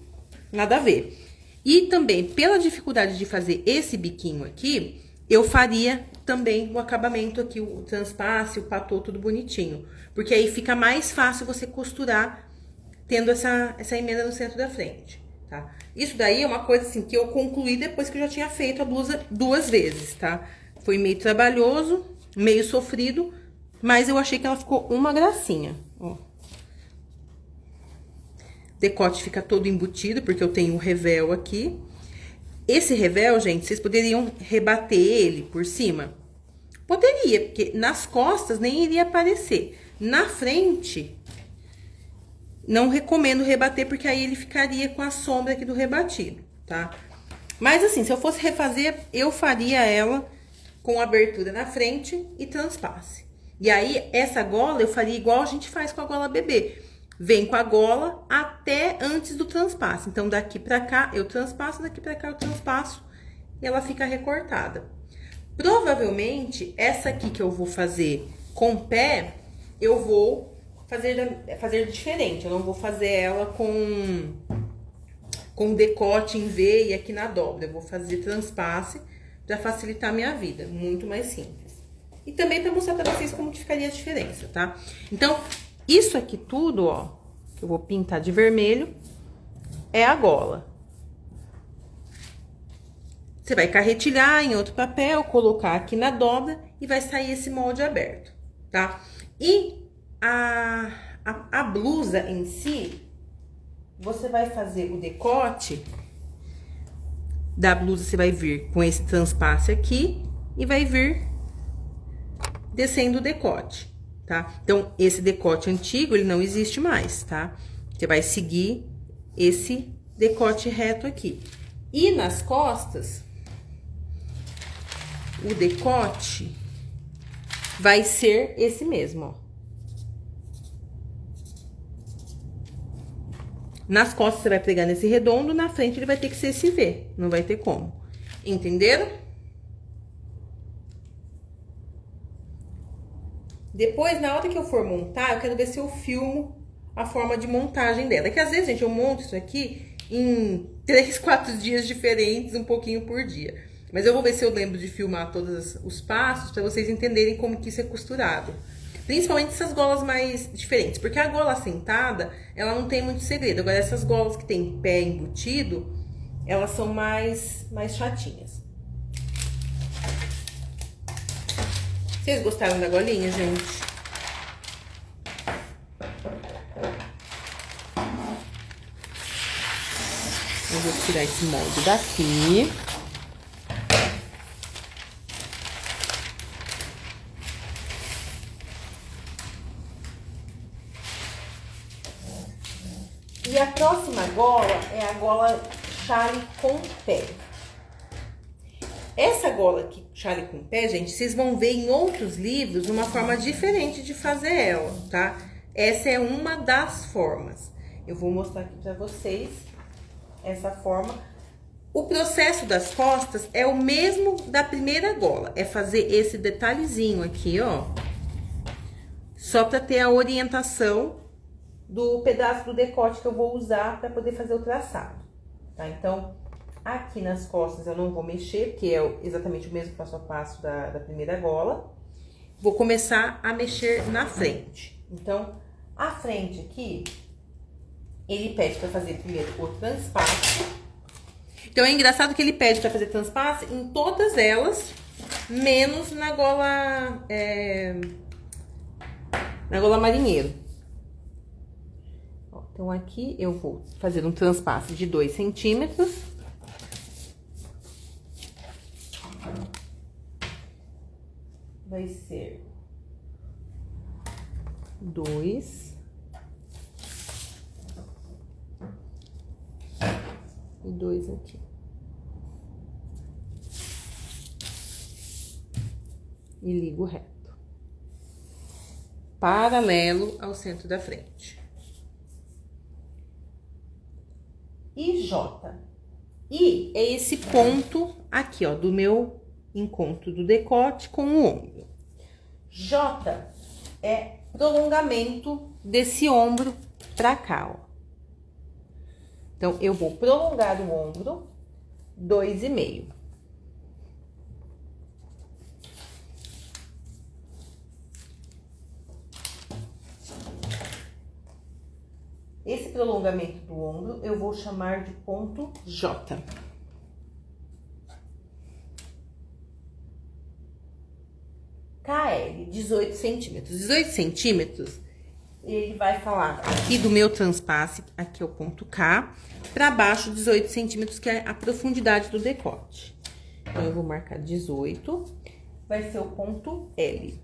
[SPEAKER 1] nada a ver. E também, pela dificuldade de fazer esse biquinho aqui, eu faria também o acabamento aqui, o transpasse, o patô, tudo bonitinho. Porque aí fica mais fácil você costurar, tendo essa emenda no centro da frente, tá? Isso daí é uma coisa, assim, que eu concluí depois que eu já tinha feito a blusa 2 vezes, tá? Foi meio trabalhoso, meio sofrido, mas eu achei que ela ficou uma gracinha, ó. Decote fica todo embutido, porque eu tenho um revel aqui. Esse revel, gente, vocês poderiam rebater ele por cima? Poderia, porque nas costas nem iria aparecer. Na frente, não recomendo rebater, porque aí ele ficaria com a sombra aqui do rebatido, tá? Mas assim, se eu fosse refazer, eu faria ela com abertura na frente e transpasse. E aí, essa gola eu faria igual a gente faz com a gola bebê. Vem com a gola até antes do transpasso. Então, daqui pra cá eu transpasso, daqui pra cá eu transpasso. E ela fica recortada. Provavelmente, essa aqui que eu vou fazer com pé, eu vou fazer diferente. Eu não vou fazer ela com decote em V e aqui na dobra. Eu vou fazer transpasse pra facilitar a minha vida. Muito mais simples. E também pra mostrar pra vocês como que ficaria a diferença, tá? Então, isso aqui tudo, ó, que eu vou pintar de vermelho, é a gola. Você vai carretilhar em outro papel, colocar aqui na dobra e vai sair esse molde aberto, tá? E a blusa em si, você vai fazer o decote da blusa, você vai vir com esse transpasse aqui e vai vir descendo o decote. Tá? Então, esse decote antigo, ele não existe mais, tá? Você vai seguir esse decote reto aqui. E nas costas, o decote vai ser esse mesmo, ó. Nas costas, você vai pregar nesse redondo, na frente ele vai ter que ser esse V, não vai ter como. Entenderam? Depois, na hora que eu for montar, eu quero ver se eu filmo a forma de montagem dela. É que às vezes, gente, eu monto isso aqui em 3, 4 dias diferentes, um pouquinho por dia. Mas eu vou ver se eu lembro de filmar todos os passos para vocês entenderem como que isso é costurado. Principalmente essas golas mais diferentes, porque a gola assentada, ela não tem muito segredo. Agora, essas golas que tem pé embutido, elas são mais chatinhas. Vocês gostaram da golinha, gente? Eu vou tirar esse molde daqui. E a próxima gola é a gola chale com pé. Essa gola aqui, chale com pé, gente, vocês vão ver em outros livros uma forma diferente de fazer ela, tá? Essa é uma das formas. Eu vou mostrar aqui pra vocês essa forma. O processo das costas é o mesmo da primeira gola. É fazer esse detalhezinho aqui, ó. Só pra ter a orientação do pedaço do decote que eu vou usar pra poder fazer o traçado, tá? Então, aqui nas costas eu não vou mexer, porque é exatamente o mesmo passo a passo da primeira gola. Vou começar a mexer na frente. Então, a frente aqui, ele pede pra fazer primeiro o transpasse. Então, é engraçado que ele pede pra fazer transpasse em todas elas, menos na gola, na gola marinheiro. Ó, então, aqui eu vou fazer um transpasse de 2 centímetros. Vai ser 2 e 2 aqui. E ligo reto. Paralelo ao centro da frente. E J. I é esse ponto aqui, ó, do meu encontro do decote com o ombro. J é prolongamento desse ombro pra cá, ó. Então, eu vou prolongar o ombro 2,5. Esse prolongamento do ombro eu vou chamar de ponto J. KL, 18 centímetros. 18 centímetros, ele vai falar aqui do meu transpasse, aqui é o ponto K, para baixo 18 centímetros, que é a profundidade do decote. Então, eu vou marcar 18, vai ser o ponto L.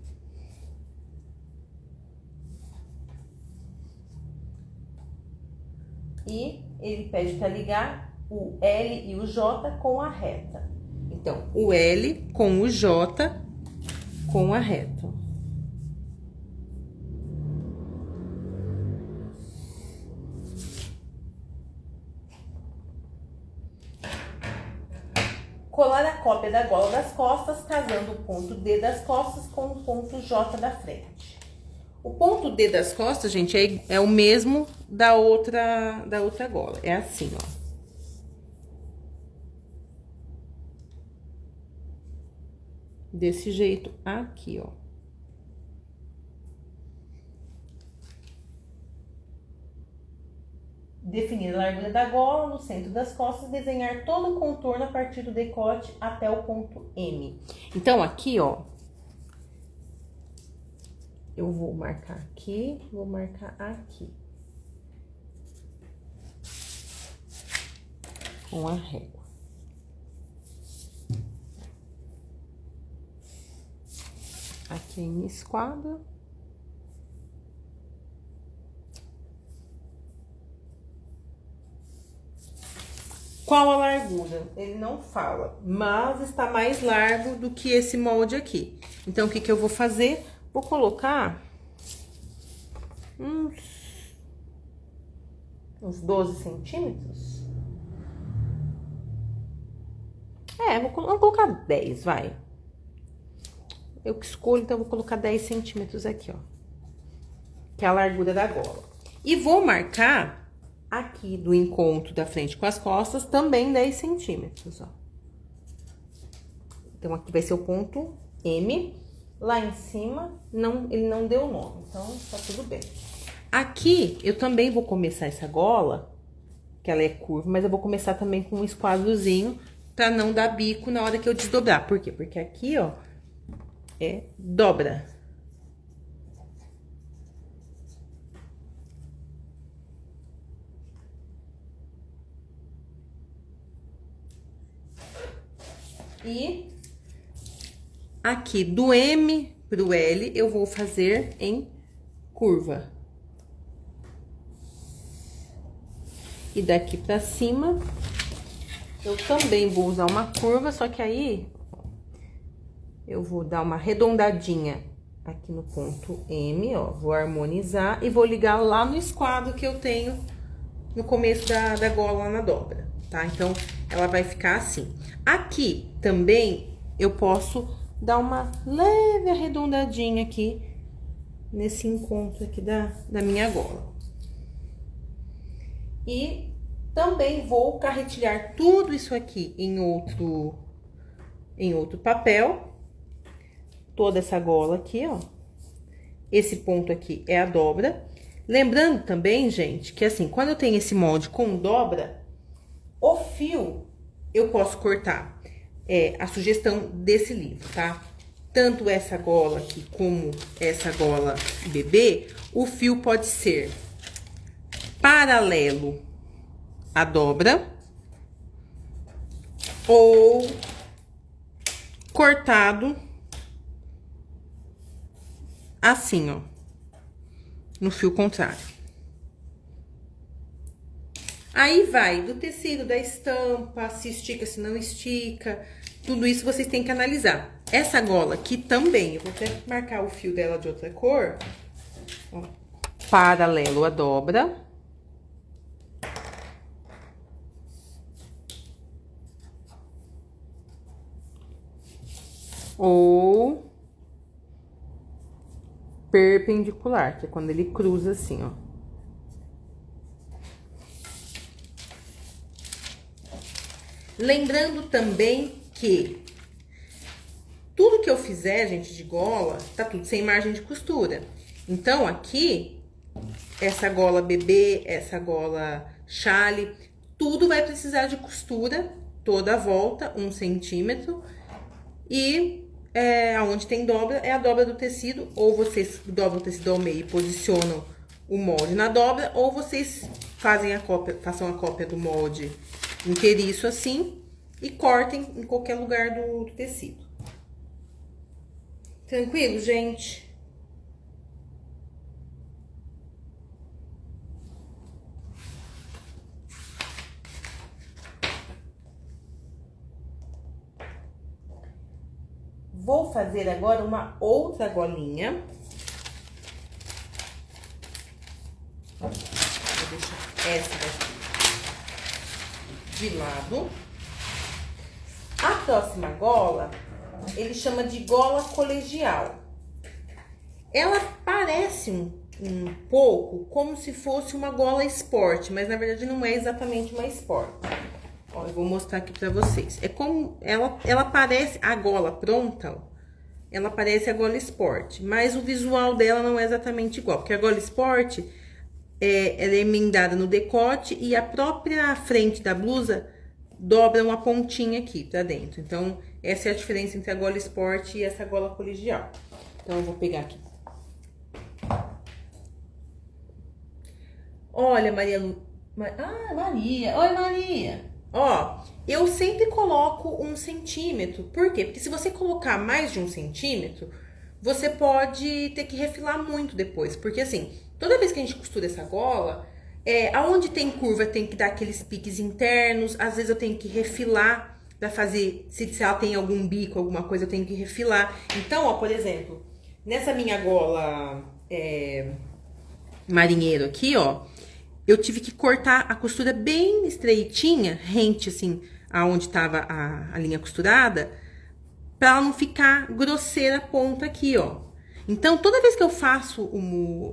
[SPEAKER 1] E ele pede para ligar o L e o J com a reta. Então, o L com o J com a reta. Colar a cópia da gola das costas, casando o ponto D das costas com o ponto J da frente. O ponto D das costas, gente, é o mesmo da outra gola. É assim, ó. Desse jeito aqui, ó. Definir a largura da gola no centro das costas, desenhar todo o contorno a partir do decote até o ponto M. Então, aqui, ó, eu vou marcar aqui, vou marcar aqui. Com a régua. Aqui em esquadra. Qual a largura? Ele não fala, mas está mais largo do que esse molde aqui. Então, o que que eu vou fazer? Vou colocar uns 12 centímetros. Vou colocar 10, vai. Eu que escolho, então, vou colocar 10 centímetros aqui, ó. Que é a largura da gola. E vou marcar aqui do encontro da frente com as costas também 10 centímetros, ó. Então, aqui vai ser o ponto M. Lá em cima, ele não deu nome, então tá tudo bem. Aqui, eu também vou começar essa gola, que ela é curva, mas eu vou começar também com um esquadrozinho pra não dar bico na hora que eu desdobrar. Por quê? Porque aqui, ó, dobra. E aqui do M pro L eu vou fazer em curva. E daqui pra cima eu também vou usar uma curva, só que aí eu vou dar uma arredondadinha aqui no ponto M, ó, vou harmonizar e vou ligar lá no esquadro que eu tenho no começo da gola na dobra, tá? Então, ela vai ficar assim. Aqui também eu posso dar uma leve arredondadinha aqui nesse encontro aqui da minha gola. E também vou carretilhar tudo isso aqui em outro papel. Toda essa gola aqui, ó. Esse ponto aqui é a dobra. Lembrando também, gente, que assim, quando eu tenho esse molde com dobra, o fio eu posso cortar. É a sugestão desse livro, tá? Tanto essa gola aqui como essa gola bebê, o fio pode ser paralelo à dobra ou cortado assim, ó, no fio contrário. Aí vai do tecido, da estampa, se estica, se não estica, tudo isso vocês têm que analisar. Essa gola aqui também, eu vou até marcar o fio dela de outra cor, ó, paralelo à dobra. Ou perpendicular, que é quando ele cruza assim, ó. Lembrando também que tudo que eu fizer, gente, de gola, tá tudo sem margem de costura. Então, aqui, essa gola bebê, essa gola chale, tudo vai precisar de costura toda a volta, 1 centímetro. E aonde tem dobra, é a dobra do tecido. Ou vocês dobram o tecido ao meio e posicionam o molde na dobra, ou vocês façam a cópia do molde inteiriço assim e cortem em qualquer lugar do tecido. Tranquilo, gente? Vou fazer agora uma outra golinha. Vou deixar essa daqui de lado. A próxima gola, ele chama de gola colegial. Ela parece um pouco como se fosse uma gola esporte, mas na verdade não é exatamente uma esporte. Ó, eu vou mostrar aqui pra vocês. É como ela parece a gola pronta, ó, ela parece a gola esporte, mas o visual dela não é exatamente igual, porque a gola esporte ela é emendada no decote e a própria frente da blusa dobra uma pontinha aqui pra dentro. Então, essa é a diferença entre a gola esporte e essa gola colegial. Então, eu vou pegar aqui. Olha, Maria Lu... Ah, Maria! Oi, Maria! Ó, eu sempre coloco 1 centímetro. Por quê? Porque se você colocar mais de 1 centímetro, você pode ter que refilar muito depois. Porque assim, toda vez que a gente costura essa gola, aonde tem curva tem que dar aqueles piques internos. Às vezes eu tenho que refilar pra fazer, se ela tem algum bico, alguma coisa, eu tenho que refilar. Então, ó, por exemplo, nessa minha gola marinheiro aqui, ó, eu tive que cortar a costura bem estreitinha, rente assim, aonde tava a linha costurada, pra ela não ficar grosseira a ponta aqui, ó. Então, toda vez que eu faço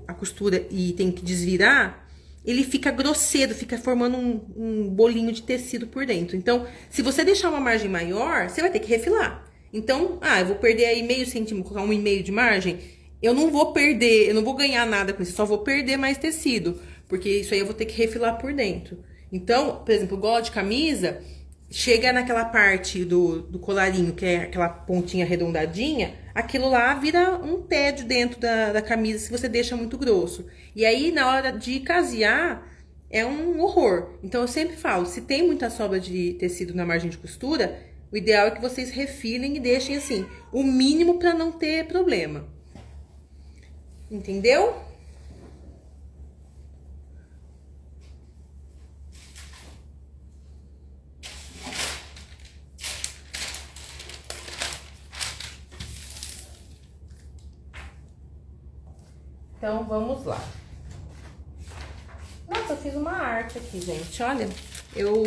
[SPEAKER 1] a costura e tenho que desvirar, ele fica grosseiro, fica formando um bolinho de tecido por dentro. Então, se você deixar uma margem maior, você vai ter que refilar. Então, eu vou perder aí meio centímetro, colocar 1,5 de margem, eu não vou perder, eu não vou ganhar nada com isso, só vou perder mais tecido, porque isso aí eu vou ter que refilar por dentro. Então, por exemplo, gola de camisa, chega naquela parte do colarinho, que é aquela pontinha arredondadinha, aquilo lá vira um tédio dentro da camisa se você deixa muito grosso. E aí, na hora de casear, é um horror. Então, eu sempre falo, se tem muita sobra de tecido na margem de costura, o ideal é que vocês refilem e deixem assim, o mínimo para não ter problema. Entendeu? Então, vamos lá. Nossa, eu fiz uma arte aqui, gente. Olha, eu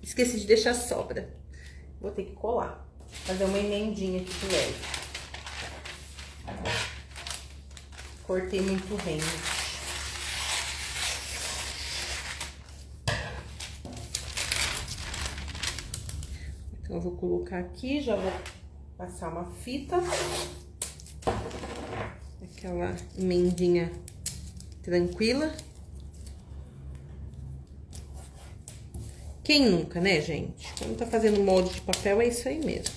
[SPEAKER 1] esqueci de deixar sobra. Vou ter que colar. Fazer uma emendinha aqui de leve. Cortei muito rente. Então, eu vou colocar aqui, já vou passar uma fita. Aquela emendinha tranquila. Quem nunca, né, gente? Quando tá fazendo molde de papel, é isso aí mesmo.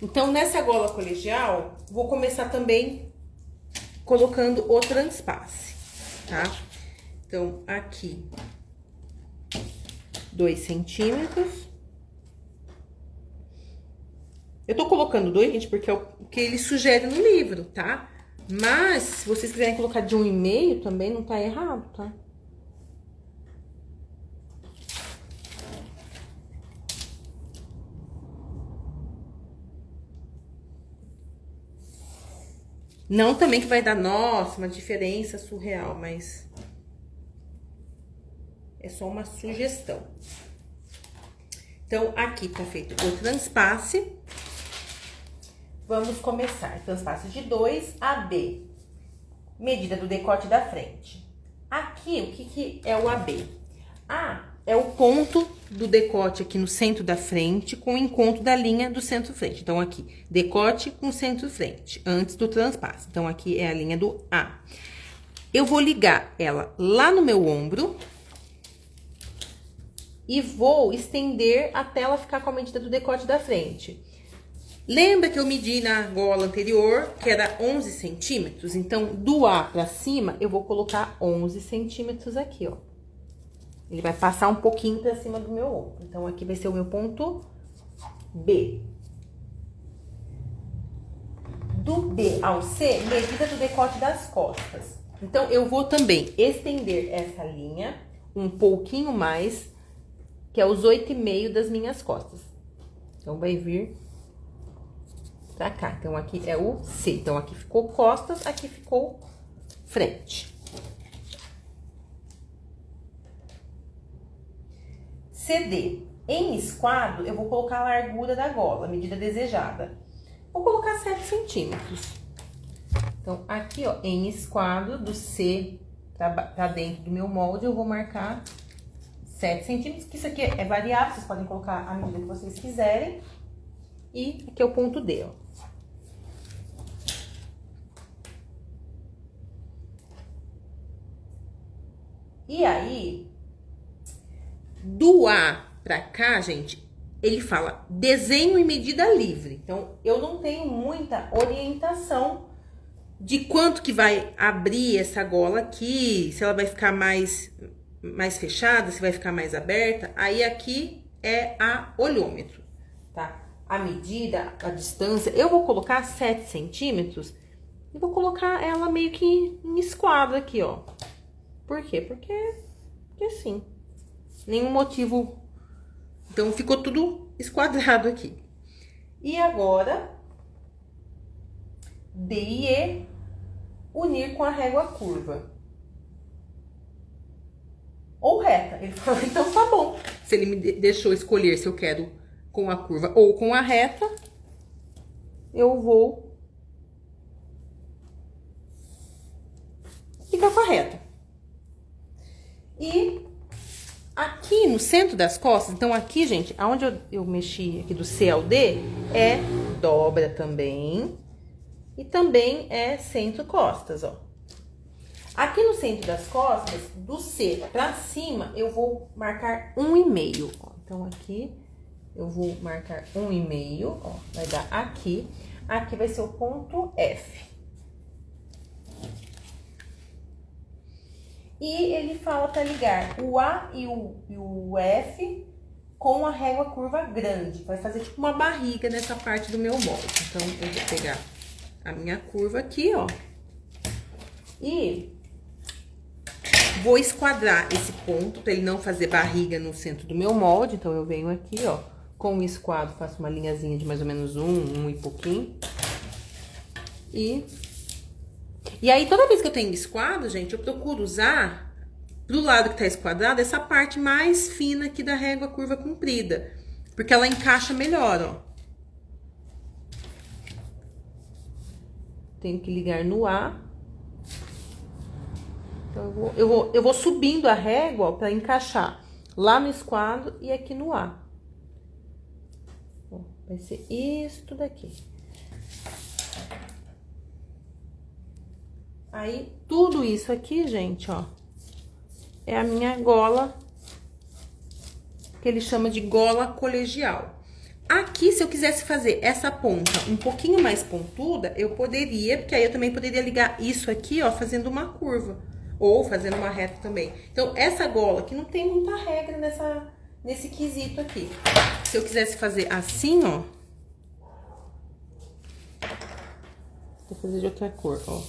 [SPEAKER 1] Então, nessa gola colegial, vou começar também colocando o transpasse, tá? Então, aqui, 2 centímetros. Eu tô colocando 2, gente, porque é o que ele sugere no livro, tá? Mas, se vocês quiserem colocar de 1,5 também, não tá errado, tá? Não também que vai dar, nossa, uma diferença surreal, mas é só uma sugestão. Então, aqui tá feito o transpasse. Vamos começar. Transpasse de 2 AB. Medida do decote da frente. Aqui, o que é o AB? A é o ponto do decote aqui no centro da frente com o encontro da linha do centro-frente. Então, aqui, decote com centro-frente, antes do transpasse. Então, aqui é a linha do A. Eu vou ligar ela lá no meu ombro e vou estender até ela ficar com a medida do decote da frente. Lembra que eu medi na gola anterior, que era 11 centímetros? Então, do A pra cima, eu vou colocar 11 centímetros aqui, ó. Ele vai passar um pouquinho pra cima do meu ombro. Então, aqui vai ser o meu ponto B. Do B ao C, medida do decote das costas. Então, eu vou também estender essa linha um pouquinho mais, que é os 8,5 das minhas costas. Então, vai vir pra cá. Então, aqui é o C. Então, aqui ficou costas, aqui ficou frente. CD. Em esquadro, eu vou colocar a largura da gola, a medida desejada. Vou colocar 7 centímetros. Então, aqui, ó, em esquadro, do C pra dentro do meu molde, eu vou marcar 7 centímetros, que isso aqui é variável, vocês podem colocar a medida que vocês quiserem. E aqui é o ponto D, ó. E aí, do A pra cá, gente, ele fala desenho e medida livre. Então, eu não tenho muita orientação de quanto que vai abrir essa gola aqui, se ela vai ficar mais fechada, se vai ficar mais aberta. Aí, aqui é a olhômetro, tá? A medida, a distância, eu vou colocar 7 centímetros e vou colocar ela meio que em esquadro aqui, ó. Por quê? Porque sim. Nenhum motivo. Então, ficou tudo esquadrado aqui. E agora, D e E, unir com a régua curva. Ou reta. Ele falou, então tá bom. Se ele me deixou escolher se eu quero com a curva ou com a reta, eu vou ficar com a reta. E aqui no centro das costas, então aqui, gente, aonde eu mexi aqui do C ao D, é dobra também. E também é centro-costas, ó. Aqui no centro das costas, do C pra cima, eu vou marcar 1,5, ó. Então, aqui eu vou marcar 1,5, ó. Vai dar aqui. Aqui vai ser o ponto F. E ele fala para ligar o A e o F com a régua curva grande. Vai fazer tipo uma barriga nessa parte do meu molde. Então, eu vou pegar a minha curva aqui, ó. E vou esquadrar esse ponto para ele não fazer barriga no centro do meu molde. Então, eu venho aqui, ó, com o esquadro, faço uma linhazinha de mais ou menos um e pouquinho. E aí, toda vez que eu tenho esquadro, gente, eu procuro usar, pro lado que tá esquadrado, essa parte mais fina aqui da régua curva comprida. Porque ela encaixa melhor, ó. Tenho que ligar no A. Então, eu vou subindo a régua, ó, pra encaixar lá no esquadro e aqui no A. Ó, vai ser isto daqui. Aí, tudo isso aqui, gente, ó, é a minha gola, que ele chama de gola colegial. Aqui, se eu quisesse fazer essa ponta um pouquinho mais pontuda, eu poderia, porque aí eu também poderia ligar isso aqui, ó, fazendo uma curva. Ou fazendo uma reta também. Então, essa gola aqui não tem muita regra nesse quesito aqui. Se eu quisesse fazer assim, ó. Vou fazer de outra cor, ó.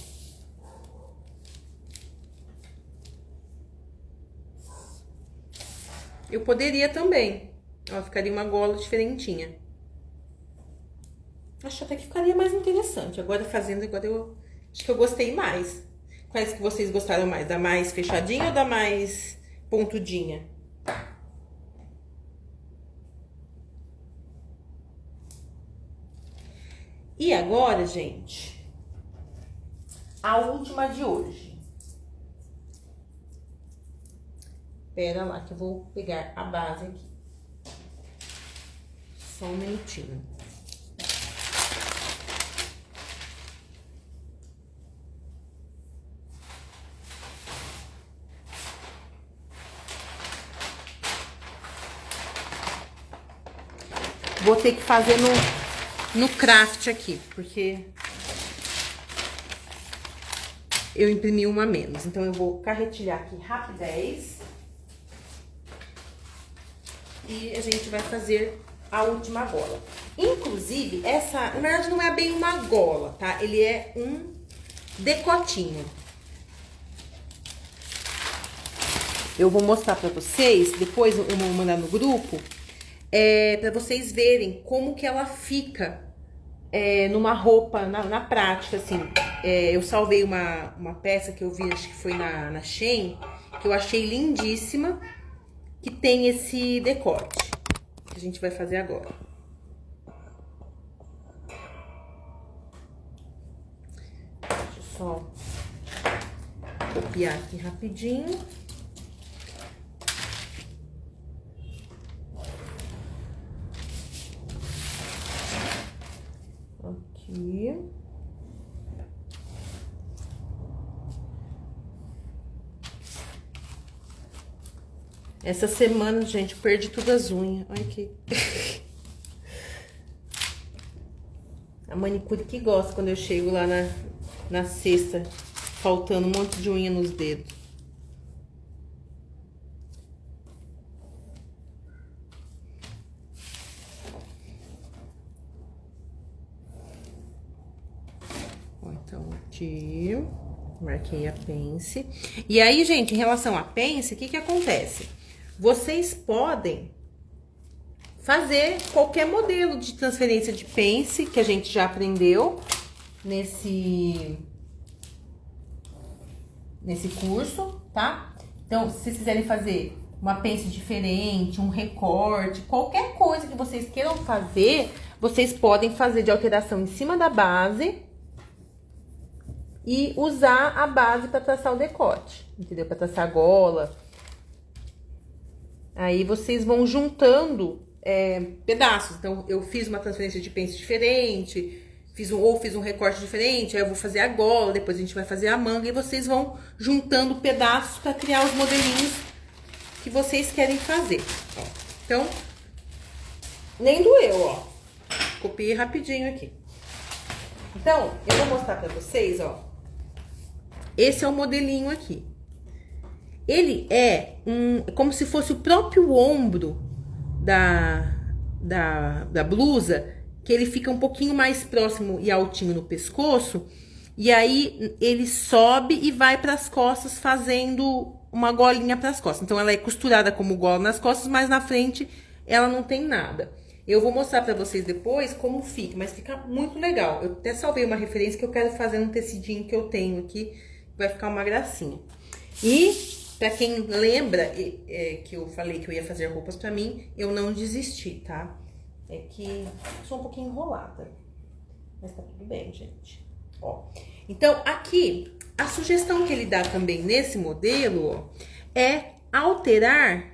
[SPEAKER 1] Eu poderia também. Ó, ficaria uma gola diferentinha. Acho até que ficaria mais interessante. Agora fazendo, agora eu acho que eu gostei mais. Quais que vocês gostaram mais? Da mais fechadinha ou da mais pontudinha? E agora, gente, a última de hoje. Pera lá que eu vou pegar a base aqui. Só um minutinho. Vou ter que fazer no craft aqui, porque eu imprimi uma menos. Então, eu vou carretilhar aqui rapidez. E a gente vai fazer a última gola. Inclusive, essa, na verdade, não é bem uma gola, tá? Ele é um decotinho. Eu vou mostrar pra vocês, depois eu vou mandar no grupo, pra vocês verem como que ela fica numa roupa, na prática, assim. Eu salvei uma peça que eu vi, acho que foi na Shein, que eu achei lindíssima, que tem esse decote, que a gente vai fazer agora. Deixa eu só copiar aqui rapidinho. Aqui. Essa semana, gente, eu perdi todas as unhas. Olha aqui. A manicure que gosta quando eu chego lá na sexta, faltando um monte de unha nos dedos. Então, aqui, marquei a pence. E aí, gente, em relação à pence, o que que acontece? Vocês podem fazer qualquer modelo de transferência de pence que a gente já aprendeu nesse curso, tá? Então, se vocês quiserem fazer uma pence diferente, um recorte, qualquer coisa que vocês queiram fazer, vocês podem fazer de alteração em cima da base e usar a base para traçar o decote, entendeu? Para traçar a gola. Aí vocês vão juntando pedaços. Então, eu fiz uma transferência de pence diferente, fiz um recorte diferente, aí eu vou fazer a gola, depois a gente vai fazer a manga, e vocês vão juntando pedaços para criar os modelinhos que vocês querem fazer. Ó. Então, nem doeu, ó. Copiei rapidinho aqui. Então, eu vou mostrar pra vocês, ó. Esse é o modelinho aqui. Ele é como se fosse o próprio ombro da blusa, que ele fica um pouquinho mais próximo e altinho no pescoço, e aí ele sobe e vai pras costas fazendo uma golinha pras costas. Então, ela é costurada como gola nas costas, mas na frente ela não tem nada. Eu vou mostrar pra vocês depois como fica, mas fica muito legal. Eu até salvei uma referência que eu quero fazer num tecidinho que eu tenho aqui, vai ficar uma gracinha. E, pra quem lembra que eu falei que eu ia fazer roupas pra mim, eu não desisti, tá? É que sou um pouquinho enrolada, mas tá tudo bem, gente. Ó, então, aqui, a sugestão que ele dá também nesse modelo, ó, é alterar,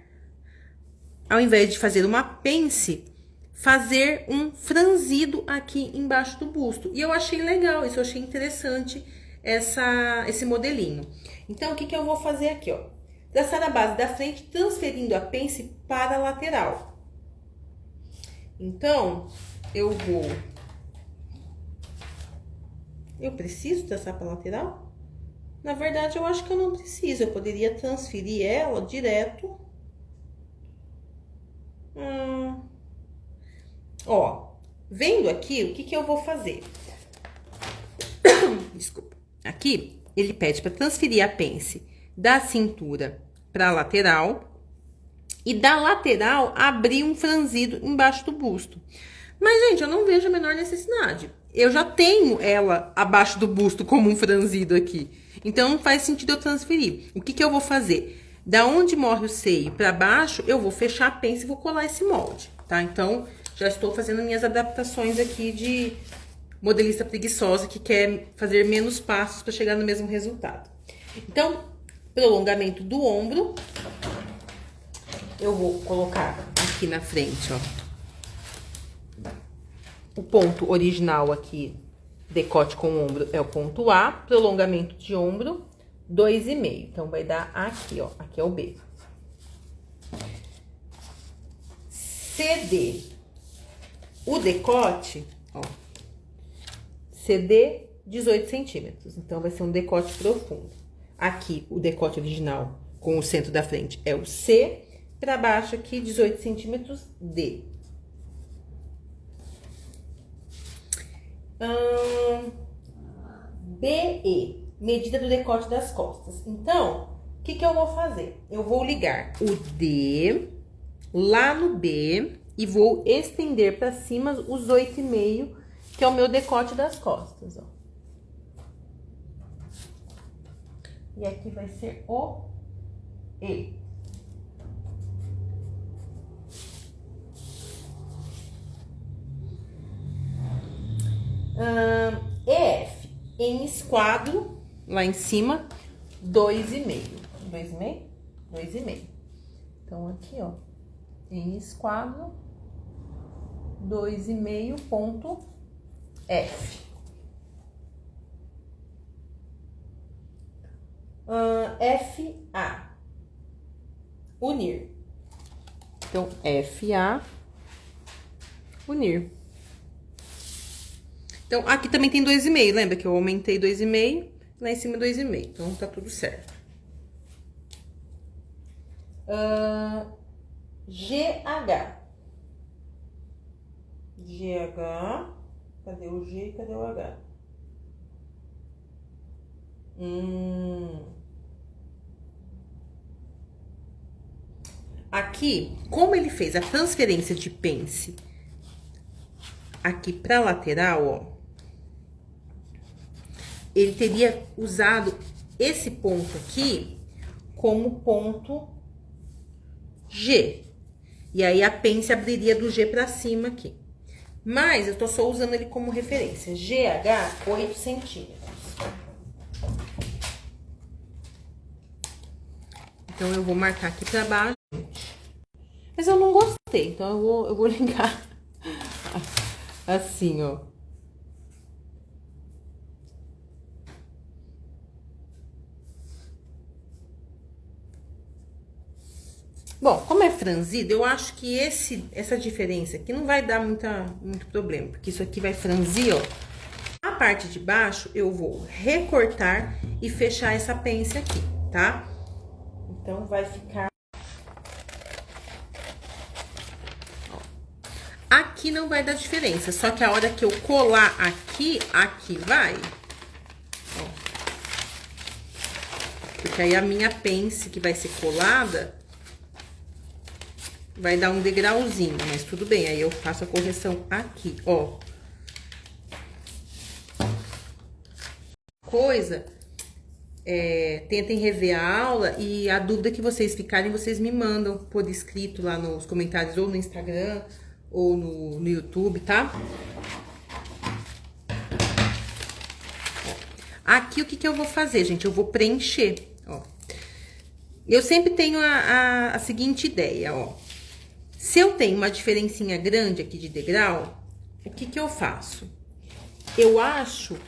[SPEAKER 1] ao invés de fazer uma pence, fazer um franzido aqui embaixo do busto. E eu achei legal, isso eu achei interessante. esse modelinho. Então, o que eu vou fazer aqui, ó? Traçar a base da frente, transferindo a pence para a lateral. Então, eu preciso traçar para a lateral? Na verdade, eu acho que eu não preciso. Eu poderia transferir ela direto. Ó, vendo aqui, o que eu vou fazer? Desculpa. Aqui, ele pede para transferir a pence da cintura para a lateral e da lateral abrir um franzido embaixo do busto. Mas, gente, eu não vejo a menor necessidade. Eu já tenho ela abaixo do busto como um franzido aqui. Então, não faz sentido eu transferir. O que eu vou fazer? Da onde morre o seio para baixo, eu vou fechar a pence e vou colar esse molde, tá? Então, já estou fazendo minhas adaptações aqui de modelista preguiçosa que quer fazer menos passos para chegar no mesmo resultado. Então, prolongamento do ombro. Eu vou colocar aqui na frente, ó. O ponto original aqui, decote com o ombro, é o ponto A. Prolongamento de ombro, 2,5. Então, vai dar aqui, ó. Aqui é o B. CD. O decote, ó. CD, 18 centímetros. Então, vai ser um decote profundo. Aqui, o decote original com o centro da frente é o C. Para baixo aqui, 18 centímetros, D. BE, medida do decote das costas. Então, o que eu vou fazer? Eu vou ligar o D lá no B e vou estender para cima os 8,5, que é o meu decote das costas, ó. E aqui vai ser o E. EF, em esquadro, lá em cima, 2,5. 2,5? 2,5. Então, aqui, ó, em esquadro, 2,5 ponto F. FA, unir. Então, FA, unir. Então, aqui também tem 2,5, lembra que eu aumentei 2,5, lá em cima 2,5. Então, tá tudo certo. GH. GH. Cadê o G e cadê o H? Aqui, como ele fez a transferência de pence aqui pra lateral, ó, ele teria usado esse ponto aqui como ponto G. E aí, a pence abriria do G pra cima aqui. Mas, eu tô só usando ele como referência. GH, 8 centímetros. Então, eu vou marcar aqui pra baixo. Mas eu não gostei, então eu vou ligar assim, ó. Bom, como é franzido, eu acho que essa diferença aqui não vai dar muito problema, porque isso aqui vai franzir, ó. A parte de baixo, eu vou recortar e fechar essa pence aqui, tá? Então, vai ficar... Ó. Aqui não vai dar diferença, só que a hora que eu colar aqui vai. Ó. Porque aí a minha pence que vai ser colada... vai dar um degrauzinho, mas tudo bem. Aí eu faço a correção aqui, ó. Tentem rever a aula e a dúvida que vocês ficarem, vocês me mandam por escrito lá nos comentários, ou no Instagram, ou no YouTube, tá? Aqui, o que eu vou fazer, gente? Eu vou preencher, ó. Eu sempre tenho a seguinte ideia, ó. Se eu tenho uma diferencinha grande aqui de degrau, o que eu faço? Eu acho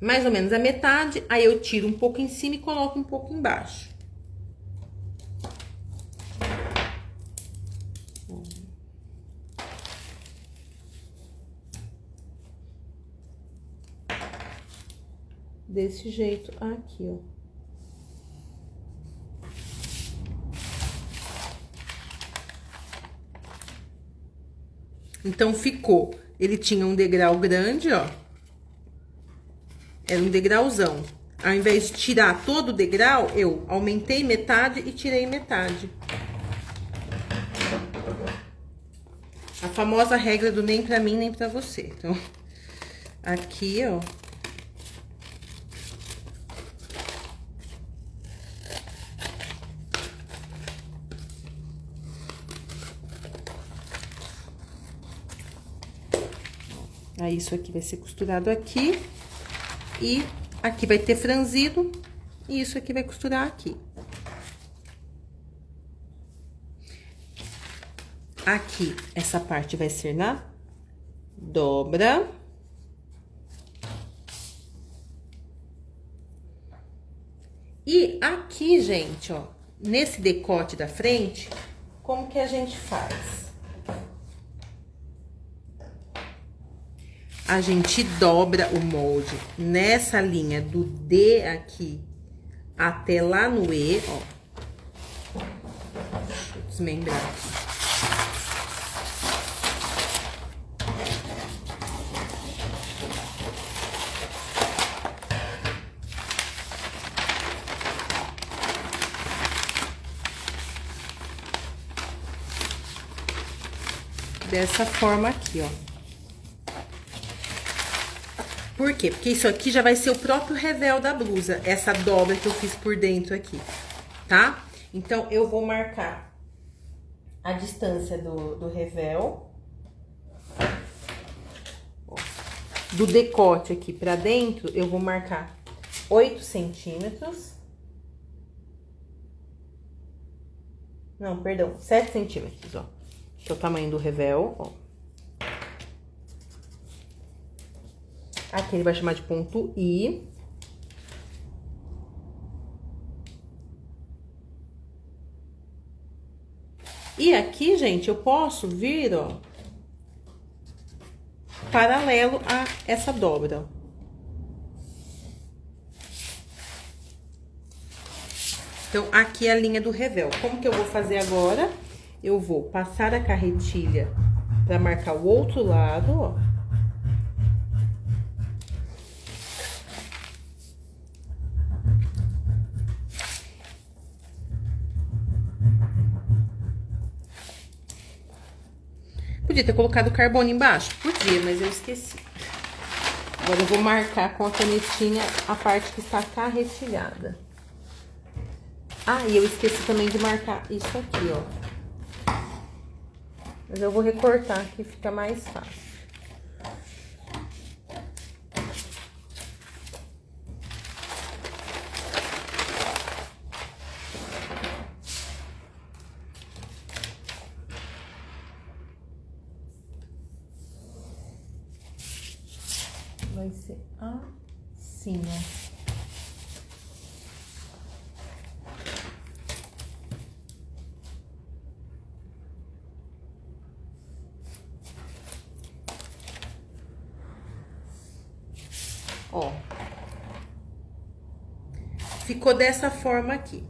[SPEAKER 1] mais ou menos a metade, aí eu tiro um pouco em cima e coloco um pouco embaixo. Desse jeito aqui, ó. Então, ficou. Ele tinha um degrau grande, ó. Era um degrauzão. Ao invés de tirar todo o degrau, eu aumentei metade e tirei metade. A famosa regra do nem pra mim, nem pra você. Então, aqui, ó. Aí, isso aqui vai ser costurado aqui. E aqui vai ter franzido. E isso aqui vai costurar aqui. Aqui, essa parte vai ser na dobra. E aqui, gente, ó, nesse decote da frente, como que a gente faz? A gente dobra o molde nessa linha do D aqui até lá no E, ó. Deixa eu desmembrar aqui. Dessa forma aqui, ó. Por quê? Porque isso aqui já vai ser o próprio revel da blusa, essa dobra que eu fiz por dentro aqui, tá? Então, eu vou marcar a distância do revel. Do decote aqui pra dentro, eu vou marcar 8 centímetros. Não, perdão, 7 centímetros, ó. Que é o tamanho do revel, ó. Aqui ele vai chamar de ponto I. E aqui, gente, eu posso vir, ó, paralelo a essa dobra. Então, aqui é a linha do revel. Como que eu vou fazer agora? Eu vou passar a carretilha pra marcar o outro lado, ó. Podia ter colocado carbono embaixo? Podia, mas eu esqueci. Agora eu vou marcar com a canetinha a parte que está carretilhada. Ah, e eu esqueci também de marcar isso aqui, ó. Mas eu vou recortar que fica mais fácil. Vai ser assim, ó. Ó. Ficou dessa forma aqui.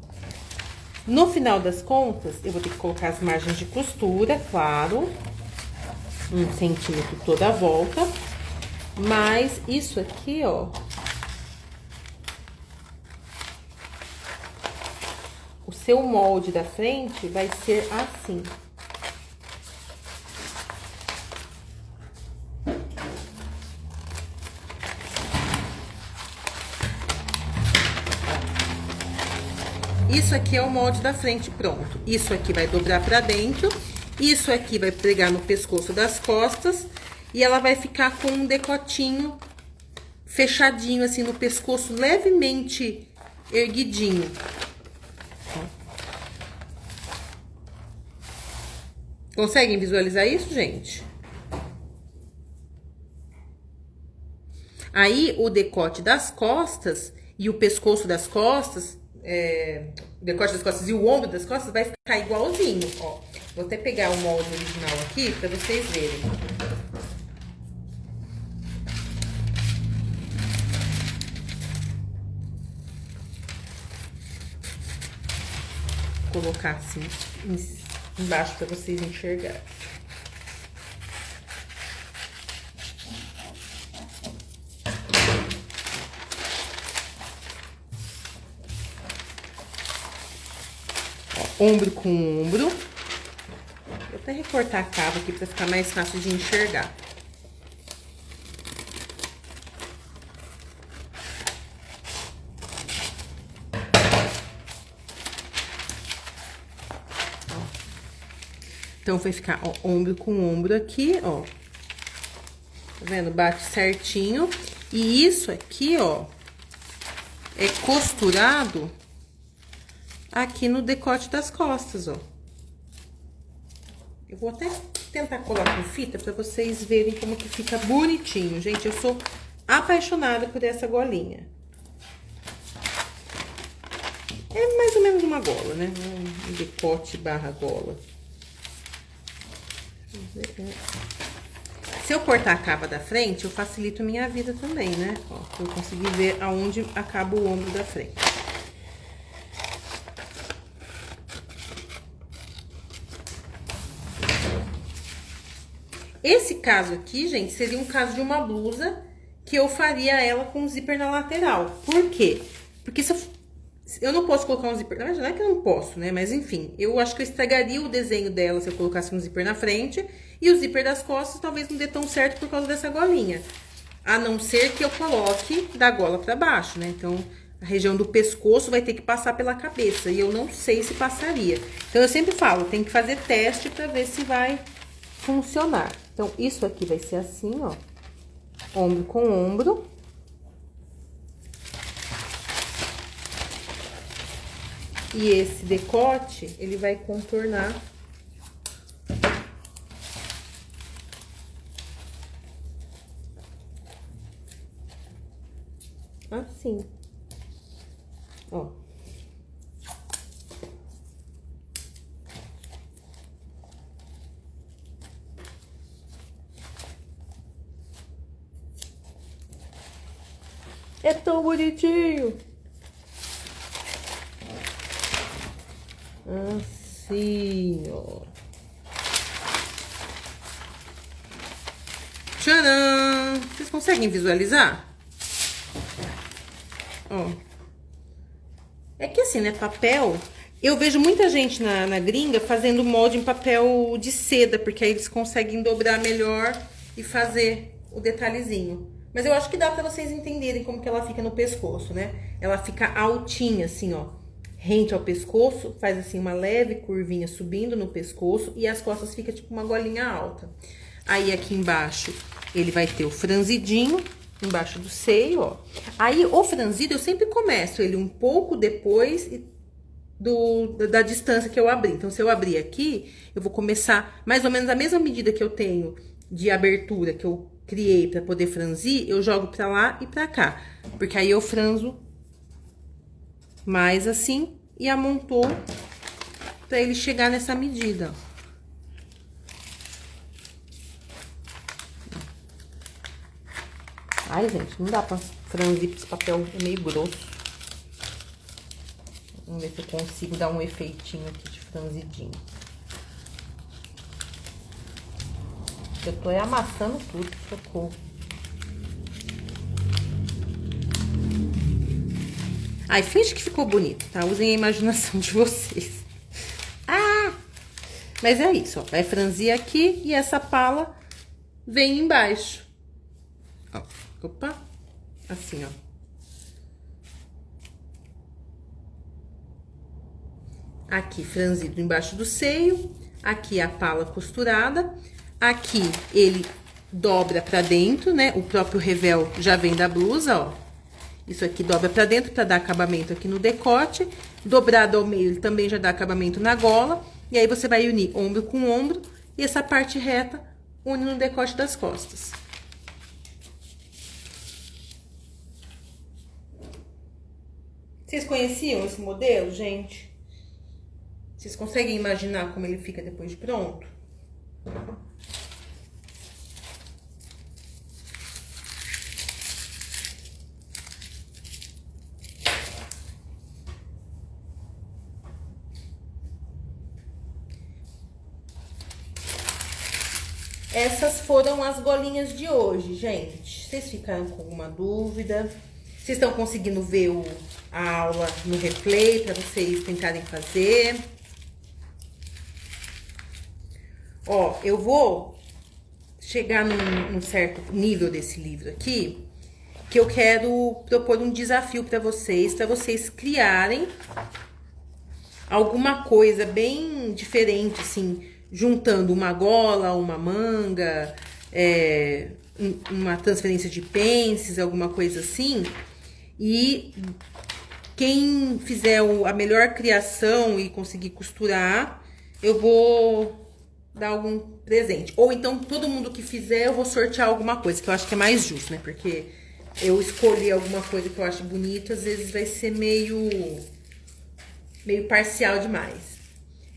[SPEAKER 1] No final das contas, eu vou ter que colocar as margens de costura, claro. 1 centímetro toda a volta. Mas isso aqui, ó, o seu molde da frente vai ser assim. Isso aqui é o molde da frente pronto. Isso aqui vai dobrar pra dentro. Isso aqui vai pregar no pescoço das costas. E ela vai ficar com um decotinho fechadinho, assim, no pescoço, levemente erguidinho. Conseguem visualizar isso, gente? Aí, o decote das costas e o pescoço das costas, o decote das costas e o ombro das costas vai ficar igualzinho, ó. Vou até pegar o molde original aqui pra vocês verem. Vou colocar assim embaixo pra vocês enxergarem. Ombro com ombro. Vou até recortar a cava aqui pra ficar mais fácil de enxergar. Então, vai ficar, ó, ombro com ombro aqui, ó. Tá vendo? Bate certinho. E isso aqui, ó, é costurado aqui no decote das costas, ó. Eu vou até tentar colar com fita pra vocês verem como que fica bonitinho. Gente, eu sou apaixonada por essa golinha. É mais ou menos uma gola, né? Um decote barra gola. Se eu cortar a cava da frente, eu facilito minha vida também, né? Ó, pra eu conseguir ver aonde acaba o ombro da frente. Esse caso aqui, gente, seria um caso de uma blusa que eu faria ela com zíper na lateral. Por quê? Porque se eu não posso colocar um zíper... Na verdade, não é que eu não posso, né? Mas, enfim, eu acho que eu estragaria o desenho dela se eu colocasse um zíper na frente. E o zíper das costas talvez não dê tão certo por causa dessa golinha. A não ser que eu coloque da gola pra baixo, né? Então, a região do pescoço vai ter que passar pela cabeça. E eu não sei se passaria. Então, eu sempre falo, tem que fazer teste pra ver se vai funcionar. Então, isso aqui vai ser assim, ó. Ombro com ombro. E esse decote, ele vai contornar assim, ó. É tão bonitinho. Assim, ó. Tcharam! Vocês conseguem visualizar? Ó. É que assim, né, papel... Eu vejo muita gente na gringa fazendo molde em papel de seda, porque aí eles conseguem dobrar melhor e fazer o detalhezinho. Mas eu acho que dá pra vocês entenderem como que ela fica no pescoço, né? Ela fica altinha, assim, ó, rente ao pescoço, faz assim uma leve curvinha subindo no pescoço e as costas ficam tipo uma golinha alta. Aí aqui embaixo ele vai ter o franzidinho, embaixo do seio, ó. Aí o franzido eu sempre começo ele um pouco depois da distância que eu abri. Então, se eu abrir aqui, eu vou começar mais ou menos a mesma medida que eu tenho de abertura que eu criei pra poder franzir, eu jogo pra lá e pra cá. Porque aí eu franzo mais assim e amontou pra ele chegar nessa medida, ó. Ai, gente, não dá pra franzir, porque esse papel é meio grosso. Vamos ver se eu consigo dar um efeitinho aqui de franzidinho. Eu tô amassando tudo, socorro. Ai, finge que ficou bonito, tá? Usem a imaginação de vocês. Ah! Mas é isso, ó. Vai franzir aqui e essa pala vem embaixo. Ó, opa. Assim, ó. Aqui, franzido embaixo do seio. Aqui, a pala costurada. Aqui, ele dobra pra dentro, né? O próprio revel já vem da blusa, ó. Isso aqui dobra pra dentro pra dar acabamento aqui no decote. Dobrado ao meio, ele também já dá acabamento na gola. E aí, você vai unir ombro com ombro. E essa parte reta une no decote das costas. Vocês conheciam esse modelo, gente? Vocês conseguem imaginar como ele fica depois de pronto? Essas foram as golinhas de hoje, gente. Vocês ficaram com alguma dúvida? Vocês estão conseguindo ver a aula no replay para vocês tentarem fazer? Ó, eu vou chegar num certo nível desse livro aqui, que eu quero propor um desafio para vocês criarem alguma coisa bem diferente, assim, juntando uma gola, uma manga, uma transferência de pences, alguma coisa assim. E quem fizer a melhor criação e conseguir costurar, eu vou dar algum presente. Ou então, todo mundo que fizer, eu vou sortear alguma coisa, que eu acho que é mais justo, né? Porque eu escolher alguma coisa que eu acho bonita, às vezes vai ser meio parcial demais.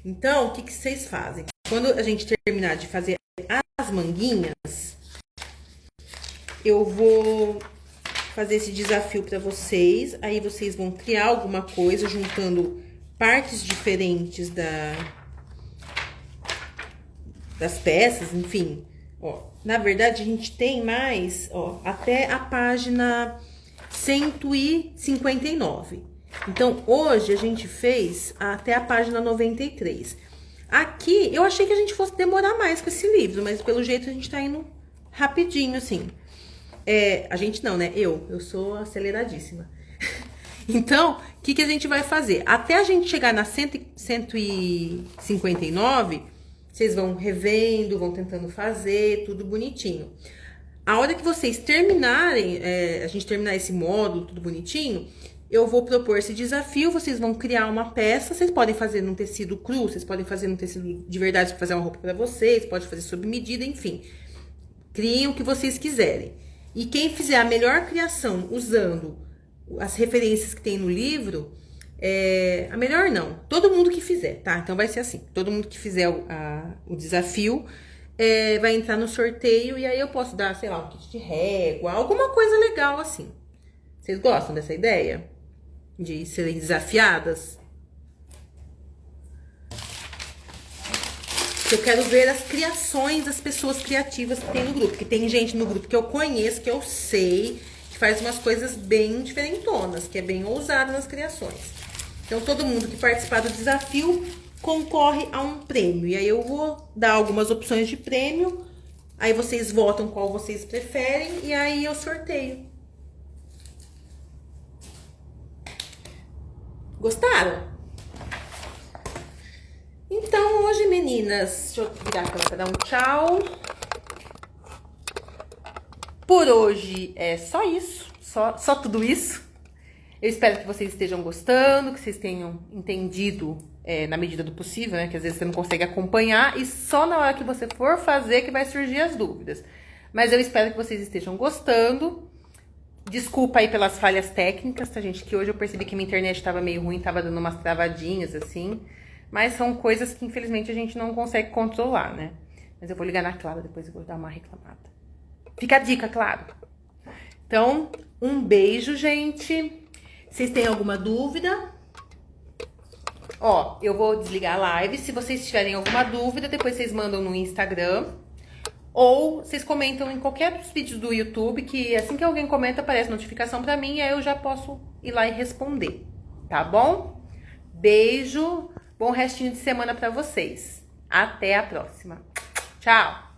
[SPEAKER 1] Então, o que vocês fazem? Quando a gente terminar de fazer as manguinhas, eu vou fazer esse desafio para vocês. Aí vocês vão criar alguma coisa juntando partes diferentes das peças, enfim. Ó, na verdade, a gente tem mais, ó, até a página 159. Então, hoje a gente fez até a página 93. Aqui, eu achei que a gente fosse demorar mais com esse livro, mas pelo jeito a gente tá indo rapidinho, assim. A gente não, né? Eu sou aceleradíssima. Então, o que a gente vai fazer? Até a gente chegar na 159, vocês vão revendo, vão tentando fazer, tudo bonitinho. A hora que vocês terminarem, a gente terminar esse módulo, tudo bonitinho, eu vou propor esse desafio, vocês vão criar uma peça, vocês podem fazer num tecido cru, vocês podem fazer num tecido de verdade para fazer uma roupa para vocês, pode fazer sob medida, enfim. Criem o que vocês quiserem. E quem fizer a melhor criação usando as referências que tem no livro, a melhor não, todo mundo que fizer, tá? Então vai ser assim, todo mundo que fizer o desafio vai entrar no sorteio e aí eu posso dar, sei lá, um kit de régua, alguma coisa legal assim. Vocês gostam dessa ideia? De serem desafiadas? Eu quero ver as criações das pessoas criativas que tem no grupo. Que tem gente no grupo que eu conheço, que eu sei, que faz umas coisas bem diferentonas, que é bem ousada nas criações. Então, todo mundo que participar do desafio concorre a um prêmio. E aí eu vou dar algumas opções de prêmio. Aí vocês votam qual vocês preferem e aí eu sorteio. Gostaram? Então, hoje, meninas, deixa eu virar a câmera pra dar um tchau. Por hoje é só isso, só tudo isso. Eu espero que vocês estejam gostando, que vocês tenham entendido na medida do possível, né? Que às vezes você não consegue acompanhar e só na hora que você for fazer que vai surgir as dúvidas. Mas eu espero que vocês estejam gostando. Desculpa aí pelas falhas técnicas, tá, gente? Que hoje eu percebi que minha internet estava meio ruim, tava dando umas travadinhas, assim. Mas são coisas que, infelizmente, a gente não consegue controlar, né? Mas eu vou ligar na Clara, depois eu vou dar uma reclamada. Fica a dica, claro. Então, um beijo, gente. Vocês têm alguma dúvida? Ó, eu vou desligar a live. Se vocês tiverem alguma dúvida, depois vocês mandam no Instagram. Ou vocês comentam em qualquer dos vídeos do YouTube, que assim que alguém comenta, aparece notificação pra mim, e aí eu já posso ir lá e responder, tá bom? Beijo, bom restinho de semana pra vocês. Até a próxima. Tchau!